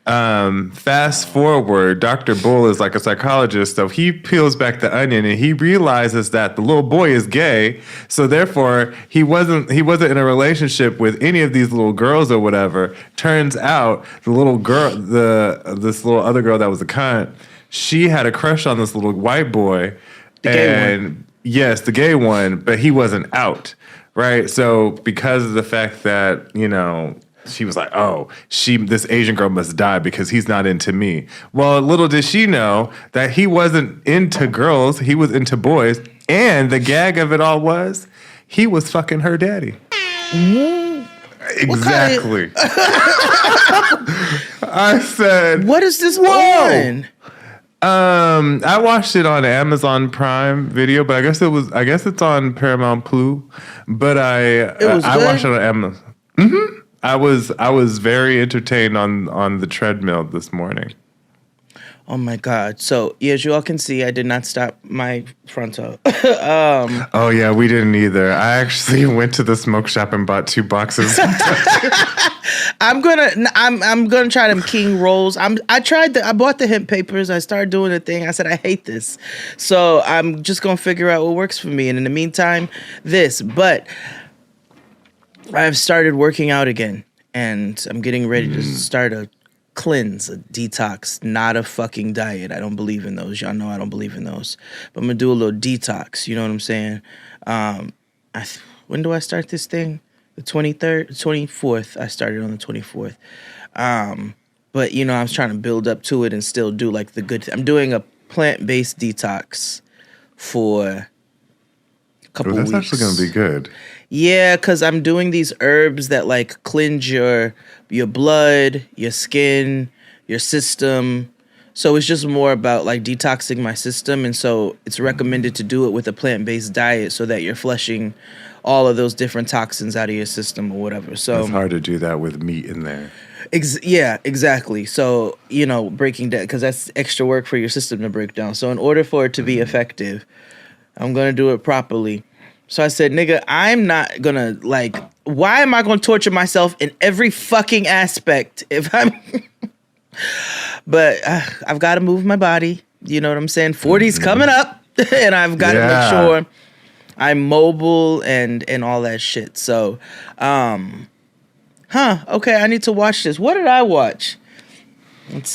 Fast forward, Dr. Bull is like a psychologist, so he peels back the onion and he realizes that the little boy is gay, so therefore he wasn't in a relationship with any of these little girls or whatever. Turns out the little girl, this little other girl that was a cunt, she had a crush on this little white boy. The gay one. Yes, the gay one, but he wasn't out. Right, so because of the fact that, she was like, oh, this Asian girl must die because he's not into me. Well, little did she know that he wasn't into girls, he was into boys, and the gag of it all was he was fucking her daddy. Exactly. I said, what is this on? I watched it on Amazon Prime Video, but I guess it's on Paramount Plus. But I watched it on Amazon. I was very entertained on the treadmill this morning. Oh my God. So, as you all can see, I did not stop my fronto. Oh yeah, we didn't either. I actually went to the smoke shop and bought 2 boxes. I'm gonna try them king rolls. I bought the hemp papers. I started doing the thing. I said I hate this, so I'm just gonna figure out what works for me. And in the meantime, but I've started working out again, and I'm getting ready to start a cleanse, a detox, not a fucking diet. I don't believe in those. Y'all know I don't believe in those. But I'm gonna do a little detox. You know what I'm saying? When do I start this thing? The 23rd, 24th. I started on the 24th. But I was trying to build up to it and still do like the good. I'm doing a plant-based detox for a couple weeks. That's actually gonna be good. Yeah, because I'm doing these herbs that like cleanse your blood, your skin, your system. So it's just more about like detoxing my system. And so it's recommended to do it with a plant-based diet so that you're flushing all of those different toxins out of your system or whatever. So it's hard to do that with meat in there. Yeah, exactly. So, breaking down, because that's extra work for your system to break down. So in order for it to be effective, I'm going to do it properly. So I said, nigga, I'm not gonna why am I gonna torture myself in every fucking aspect if I'm, but I've got to move my body. You know what I'm saying? 40's coming up and I've got to make sure I'm mobile and all that shit. So, okay, I need to watch this. What did I watch?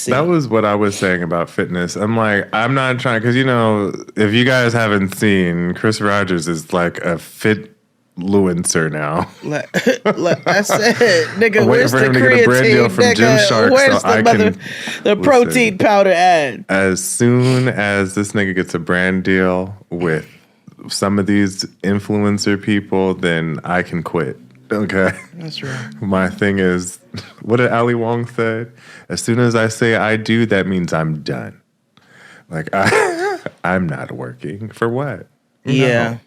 That was what I was saying about fitness. I'm like, I'm not trying, because, if you guys haven't seen, Chris Rogers is like a fit-luencer now. Like I said, nigga, I'm waiting where's for the him to get a brand deal creatine, from nigga? Gymshark Where's so I can the protein powder ad? As soon as this nigga gets a brand deal with some of these influencer people, then I can quit. Okay. That's right. My thing is, what did Ali Wong said? As soon as I say I do, that means I'm done. Like I'm not working for what? Yeah.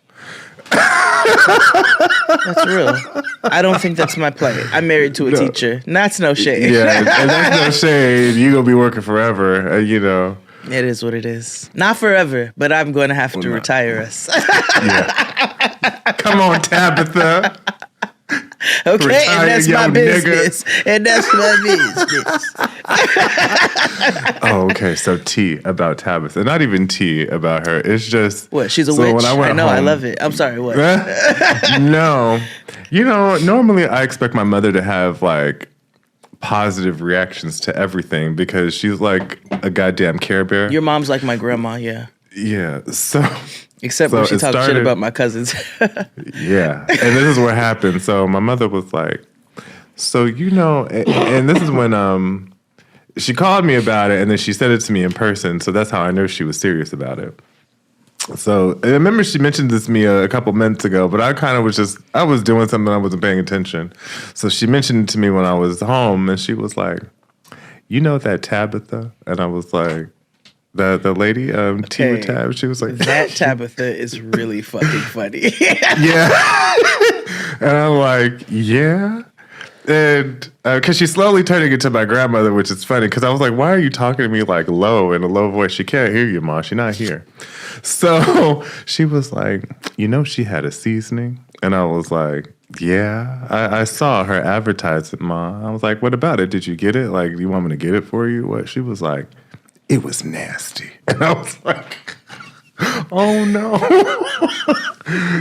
That's real. I don't think that's my play. I'm married to a teacher. That's no shade. Yeah, and that's no shade. You gonna be working forever, It is what it is. Not forever, but I'm going to have to retire us. Come on, Tabitha. Okay, Retire, and that's my yo, business. And that's my business. Oh, okay. So tea about Tabitha. Not even tea about her. It's just What? She's a witch? When I know, home, I love it. I'm sorry, what? No. Normally I expect my mother to have like positive reactions to everything because she's like a goddamn Care Bear. Your mom's like my grandma, yeah. Yeah. So Except when she talks shit about my cousins. Yeah. And this is what happened. So my mother was like, and this is when she called me about it and then she said it to me in person. So that's how I know she was serious about it. So I remember she mentioned this to me a couple minutes ago, but I kind of I was doing something, I wasn't paying attention. So she mentioned it to me when I was home and she was like, you know that Tabitha? And I was like, the lady, Tea with Tab, she was like, that Tabitha is really fucking funny. Yeah. And I'm like, yeah. And because she's slowly turning into my grandmother, which is funny because I was like, why are you talking to me like low in a low voice? She can't hear you, Ma. She's not here. So she was like, she had a seasoning. And I was like, yeah, I saw her advertisement, Ma. I was like, what about it? Did you get it? Like, do you want me to get it for you? What? She was like, it was nasty. And I was like, oh no.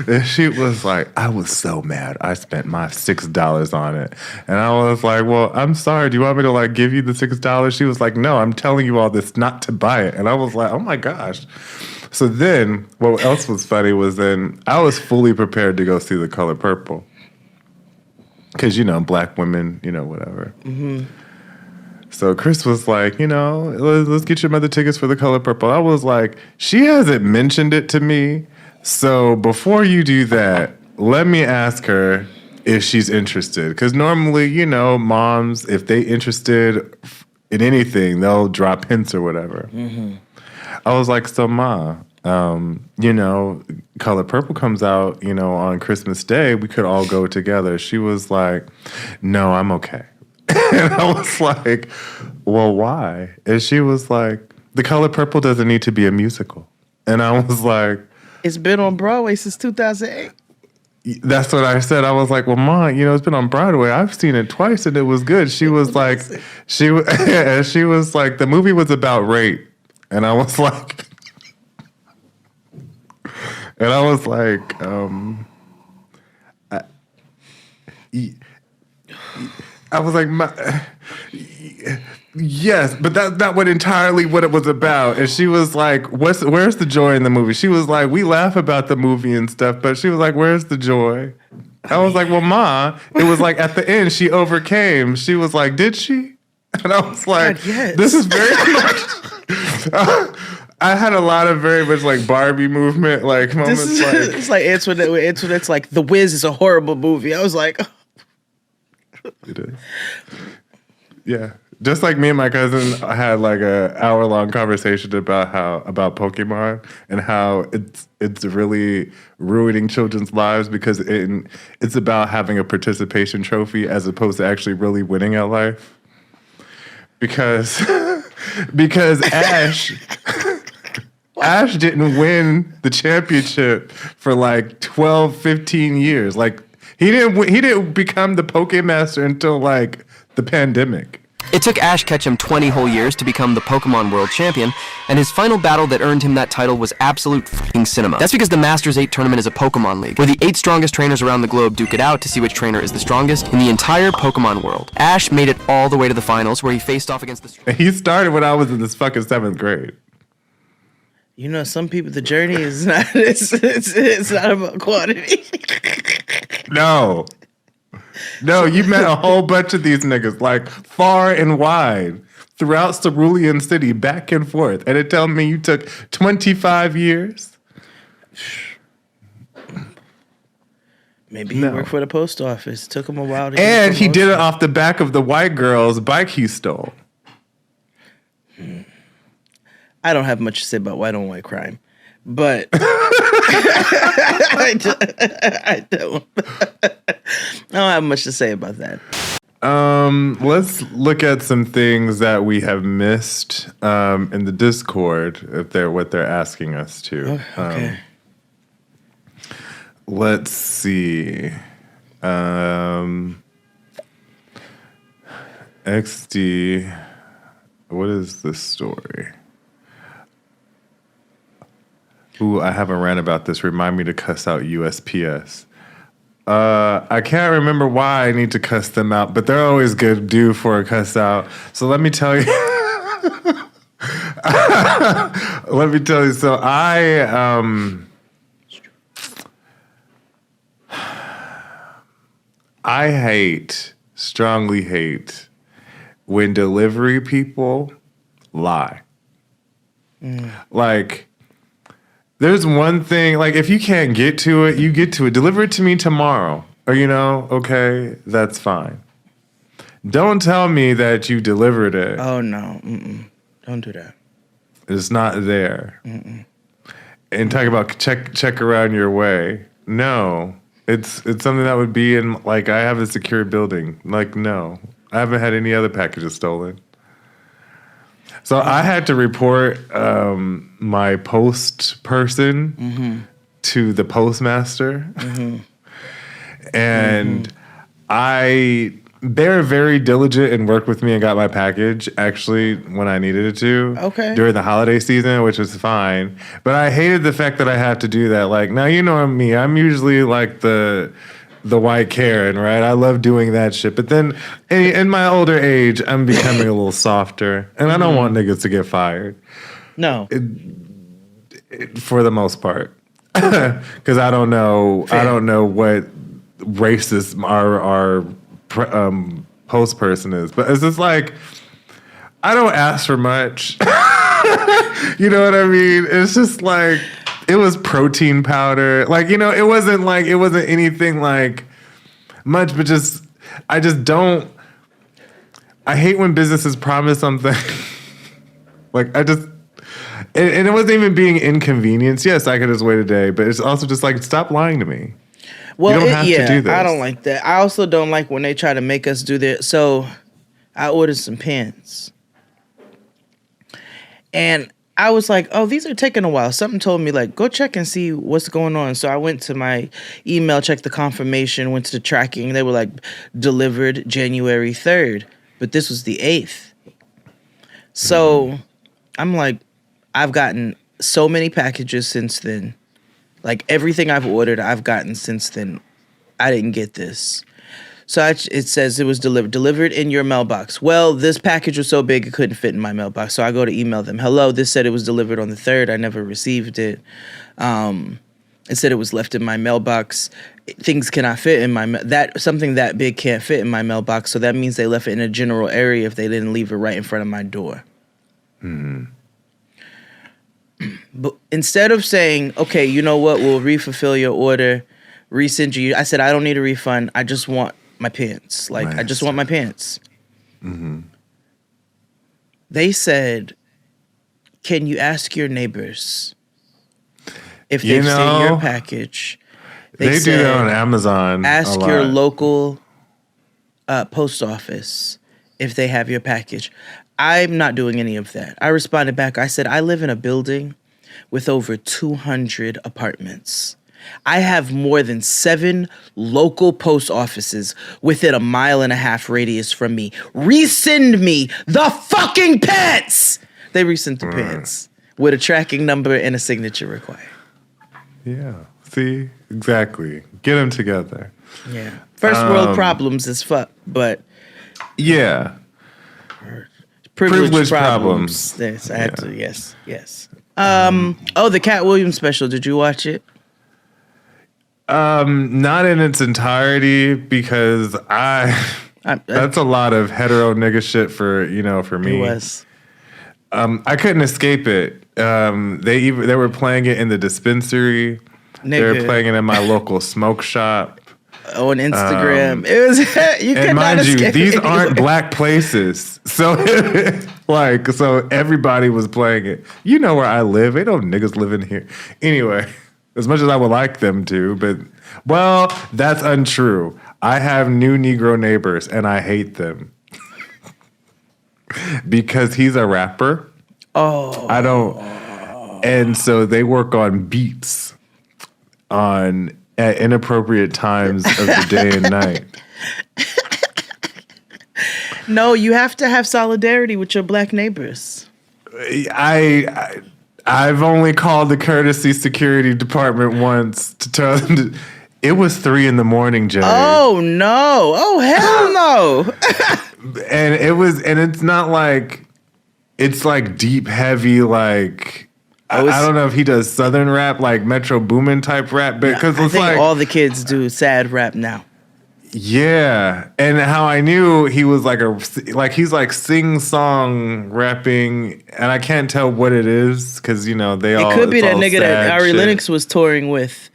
And she was like, I was so mad. I spent my $6 on it. And I was like, well, I'm sorry. Do you want me to like give you the $6? She was like, no, I'm telling you all this not to buy it. And I was like, oh my gosh. So then what else was funny was then I was fully prepared to go see The Color Purple. Because, black women, whatever. Mm-hmm. So Chris was like, let's get your mother tickets for The Color Purple. I was like, she hasn't mentioned it to me. So before you do that, let me ask her if she's interested. Because normally, moms, if they interested in anything, they'll drop hints or whatever. Mm-hmm. I was like, so Ma, Color Purple comes out, on Christmas Day. We could all go together. She was like, no, I'm okay. And I was like, well, why? And she was like, The Color Purple doesn't need to be a musical. And I was like, it's been on Broadway since 2008. That's what I said. I was like, well, Ma, it's been on Broadway. I've seen it twice and it was good. She was like, she was like, the movie was about rape. And I was like, I was like, yes, but that's not entirely what it was about. And she was like, where's the joy in the movie? She was like, we laugh about the movie and stuff, but she was like, where's the joy? I was like, well, Ma, it was like at the end, she overcame. She was like, did she? And I was like, God, yes. This is very much... I had a lot of very much like Barbie movement, like moments. It's like Antoinette's like, The Wiz is a horrible movie. I was like... It is. Yeah. Just like me and my cousin had like a hour-long conversation about Pokemon and how it's really ruining children's lives because it's about having a participation trophy as opposed to actually really winning at life. Because Ash didn't win the championship for like 12, 15 years. Like he didn't become the Pokemaster until like the pandemic. It took Ash Ketchum 20 whole years to become the Pokemon World Champion, and his final battle that earned him that title was absolute f***ing cinema. That's because the Masters 8 tournament is a Pokemon League, where the 8 strongest trainers around the globe duke it out to see which trainer is the strongest in the entire Pokemon world. Ash made it all the way to the finals, where he faced off against the... He started when I was in this fucking 7th grade. You know, some people, the journey is not, it's not about quantity. No, you met a whole bunch of these niggas, like far and wide, throughout Cerulean City, back and forth. And it tells me you took 25 years? Maybe he worked for the post office. Took him a while to And he did it off the back of the white girl's bike he stole. I don't have much to say about white on white crime, but I don't have much to say about that. Let's look at some things that we have missed in the Discord, if they're what they're asking us to. Okay. Let's see. XD. What is this story? Ooh, I have a rant about this. Remind me to cuss out USPS. I can't remember why I need to cuss them out, but they're always good due for a cuss out. So let me tell you. So I strongly hate when delivery people lie. Like, there's one thing, like, if you can't get to it, you get to it. Deliver it to me tomorrow. Or, okay, that's fine. Don't tell me that you delivered it. Oh, no. Mm-mm. Don't do that. It's not there. Mm-mm. And talk about check around your way. No. It's something that would be in, like, I have a secure building. Like, no. I haven't had any other packages stolen. So I had to report my post person to the postmaster. And they're very diligent and worked with me and got my package actually when I needed it to. Okay. During the holiday season, which was fine. But I hated the fact that I had to do that. Like, now you know me. I'm usually like the white Karen, right? I love doing that shit. But then in my older age, I'm becoming a little softer. And I don't want niggas to get fired. No. For the most part. Because I don't know what racist our post person is. But it's just like, I don't ask for much. You know what I mean? It's just like, it was protein powder. Like, it wasn't anything like much, but I hate when businesses promise something. Like, and it wasn't even being inconvenienced. Yes, I could just wait a day, but it's also just like, stop lying to me. Well, you don't have to do this. I don't like that. I also don't like when they try to make us do that. So I ordered some pens. And I was like, oh, these are taking a while. Something told me, like, go check and see what's going on. So I went to my email, checked the confirmation, went to the tracking. They were like, delivered January 3rd. But this was the 8th. So I'm like, I've gotten so many packages since then. Like, everything I've ordered, I've gotten since then. I didn't get this. So it says it was delivered in your mailbox. Well, this package was so big it couldn't fit in my mailbox. So I go to email them. Hello, this said it was delivered on the 3rd. I never received it. It said it was left in my mailbox. Things cannot fit in my something that big can't fit in my mailbox. So that means they left it in a general area if they didn't leave it right in front of my door. But instead of saying, okay, you know what, we'll refulfill your order, resend you. I said, I don't need a refund. I just want my pants. Like, I just want my pants. They said, can you ask your neighbors if they've seen your package? They do that on Amazon. Ask your local post office if they have your package. I'm not doing any of that. I responded back. I said, I live in a building with over 200 apartments. I have more than 7 local post offices within a 1.5 mile radius from me. Resend me the fucking pants. They resent the pants with a tracking number and a signature required. Yeah. See? Exactly. Get them together. Yeah. First world problems as fuck, but yeah. Privilege problems. Yes, I had to. Yes. The Cat Williams special. Did you watch it? Not in its entirety because that's a lot of hetero nigga shit for me. It was. I couldn't escape it. They were playing it in the dispensary. Nigga. They were playing it in my local smoke shop. On Instagram. It was you could and not mind you, escape these it. aren't black places. So so everybody was playing it. You know where I live. Ain't no niggas living here. Anyway, as much as I would like them to, but that's untrue. I have new Negro neighbors and I hate them. Because he's a rapper. Oh. I don't. And so they work on beats at inappropriate times of the day and night. No, you have to have solidarity with your black neighbors. I've only called the courtesy security department once to tell them it was 3 a.m, Jay. Oh no. Oh hell no. And it's not like it's like deep, heavy, like I don't know if he does southern rap, like Metro Boomin type rap, but because I think all the kids do sad rap now. Yeah, and how I knew he was he's like sing song rapping, and I can't tell what it is because they all. It could be that nigga that Ari Lennox was touring with.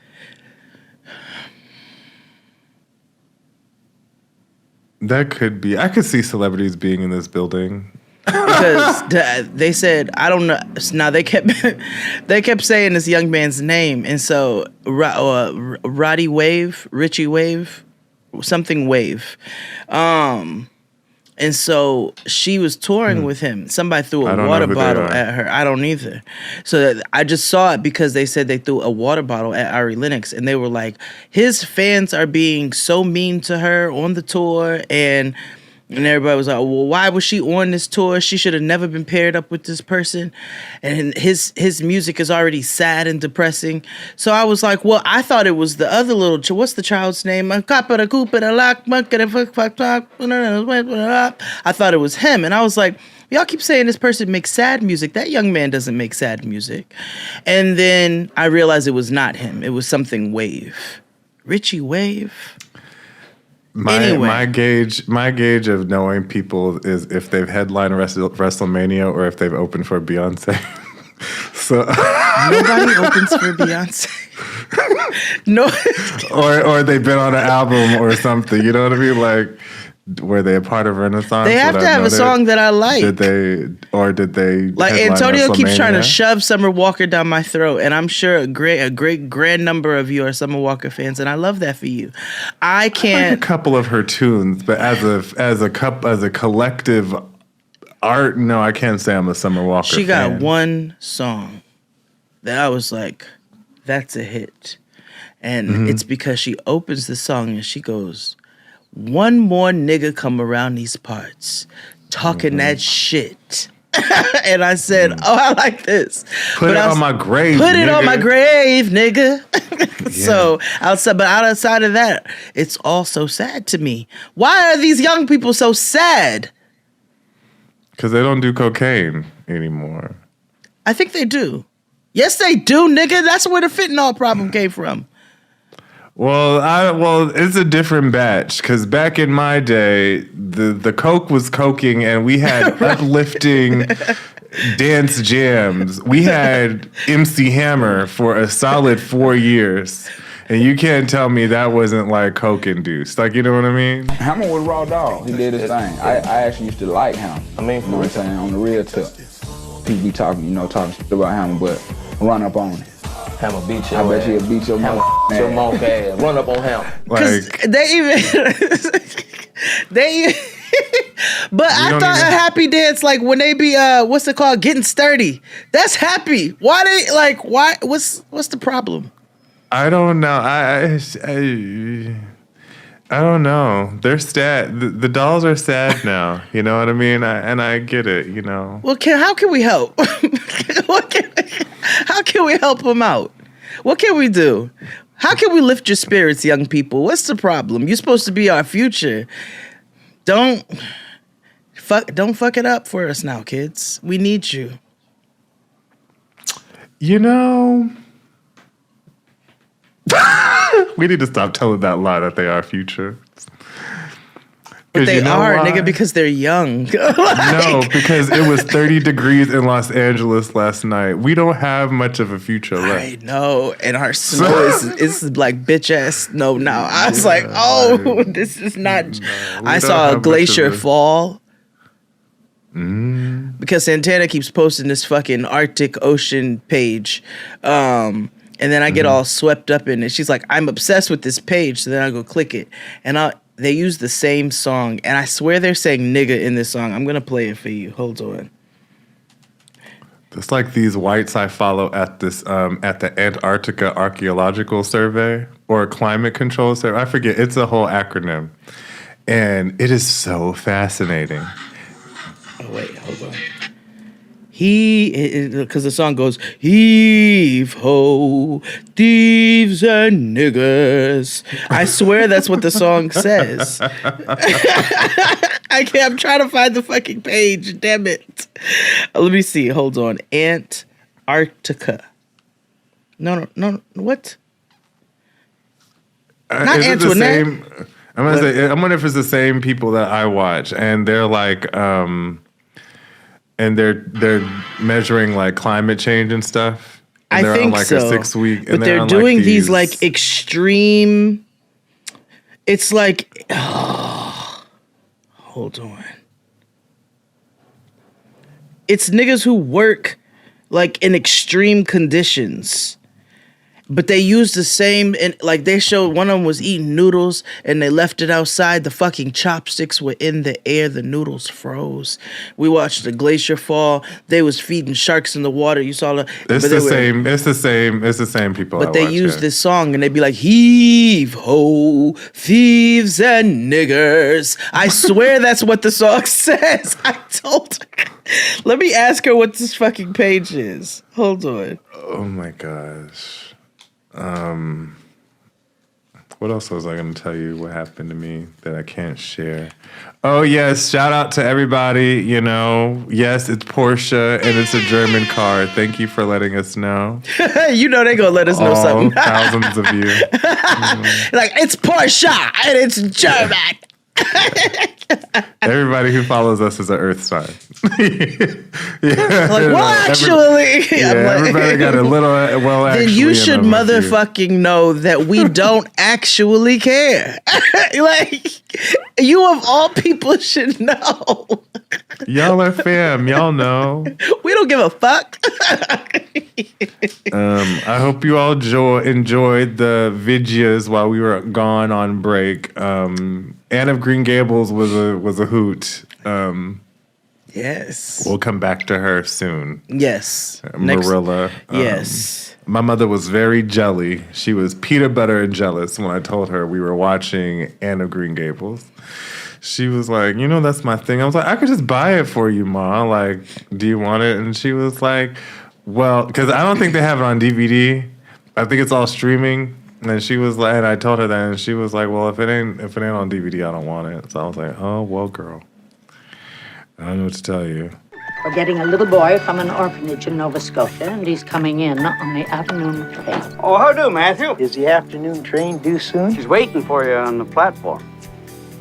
That could be. I could see celebrities being in this building. Because they said, I don't know. Now they kept saying this young man's name, and so Richie Wave, something Wave, and so she was touring with him. Somebody threw a water bottle at her. I don't either. So I just saw it because they said they threw a water bottle at Ari Lennox, and they were like, his fans are being so mean to her on the tour, and everybody was like, well, why was she on this tour? She should have never been paired up with this person. And his music is already sad and depressing. So I was like, well, I thought it was the other little, what's the child's name? I thought it was him. And I was like, y'all keep saying this person makes sad music. That young man doesn't make sad music. And then I realized it was not him. It was something Wave. Richie Wave. My gauge of knowing people is if they've headlined WrestleMania or if they've opened for Beyonce. So nobody opens for Beyonce. No, or they've been on an album or something. You know what I mean? Like, were they a part of Renaissance? They have to have a song that I like. Did they? Like Antonio keeps trying to shove Summer Walker down my throat, and I'm sure a great grand number of you are Summer Walker fans, and I love that for you. I can't. I like a couple of her tunes, but as a collective art, no, I can't say I'm a Summer Walker. She got one song that I was like, that's a hit, and it's because she opens the song and she goes, one more nigga come around these parts talking that shit. And I said, oh, I like this. Put it on my grave, Put it on my grave, nigga. Yeah. So outside of that, it's all so sad to me. Why are these young people so sad? Because they don't do cocaine anymore. I think they do. Yes, they do, nigga. That's where the fentanyl problem came from. Well, it's a different batch because back in my day, the coke was coking and we had uplifting dance jams. We had MC Hammer for a solid 4 years. And you can't tell me that wasn't like coke induced. Like, you know what I mean? Hammer was raw dog. He did his thing. I actually used to like him. You know what I'm saying? On the real tip. People be talking shit about Hammer, but run up on him. Hammer beat your I bet he'll beat your mother ass. Run up on him. Because but I thought a happy dance, like when they be what's it called, getting sturdy. That's happy. Why what's the problem? I don't know. I don't know. They're sad. The dolls are sad now. You know what I mean? I get it. You know. Well, how can we help? How can we help them out? What can we do? How can we lift your spirits, young people? What's the problem? You're supposed to be our future. Don't fuck it up for us now, kids. We need you. You know. We need to stop telling that lie that they are future. But they are, why? nigga, because they're young. No, because it was 30 degrees in Los Angeles last night. We don't have much of a future left. I know, and our snow is like bitch ass snow now. I was like, oh, this is not. I saw a glacier fall. Because Santana keeps posting this fucking Arctic Ocean page. And then I get all swept up in it. She's like, I'm obsessed with this page. So then I go click it. And they use the same song. And I swear they're saying nigga in this song. I'm going to play it for you. Hold on. It's like these whites I follow at this at the Antarctica Archaeological Survey or Climate Control Survey. I forget. It's a whole acronym. And it is so fascinating. Oh, wait. Hold on. Because the song goes, heave ho, thieves and niggers. I swear that's what the song says. I'm trying to find the fucking page. Damn it. Let me see. Hold on. Antarctica. No. What? Not Antoinette. I'm gonna say. I wonder if it's the same people that I watch, and they're like, and they're measuring like climate change and stuff. And I think on like so. A 6 week, but they're doing like these like extreme. It's like, hold on. It's niggas who work like in extreme conditions. But they used the same, and like they showed one of them was eating noodles and they left it outside. The fucking chopsticks were in the air. The noodles froze. We watched the glacier fall. They was feeding sharks in the water. You saw It's the same. It's the same people. But they used this song and they'd be like, heave ho, thieves and niggers. I swear that's what the song says. I told her. Let me ask her what this fucking page is. Hold on. Oh my gosh. What else was I going to tell you? What happened to me that I can't share? Oh yes, shout out to everybody. You know, yes, it's Porsche and it's a German car. Thank you for letting us know. You know they gonna let us know something. Thousands of you. Like it's Porsche and it's German. Everybody who follows us is an Earth sign. Actually, everybody got a little. Well, then actually, you should motherfucking know that we don't actually care. Like, you of all people should know. Y'all are fam. Y'all know. We don't give a fuck. I hope you all enjoyed the videos while we were gone on break. Anne of Green Gables was a hoot. Yes. We'll come back to her soon. Yes. Marilla. Yes. My mother was very jelly. She was peanut butter and jealous when I told her we were watching Anne of Green Gables. She was like, you know, that's my thing. I was like, I could just buy it for you, Ma. Like, do you want it? And she was like, well, because I don't think they have it on DVD. I think it's all streaming. And she was like, and I told her that, and she was like, well, if it ain't on DVD, I don't want it. So I was like, oh, well, girl. I don't know what to tell you. We're getting a little boy from an orphanage in Nova Scotia, and he's coming in on the afternoon train. Oh, how do, Matthew? Is the afternoon train due soon? She's waiting for you on the platform.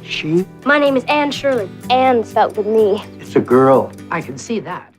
She? My name is Anne Shirley. Anne spelled with me. It's a girl. I can see that.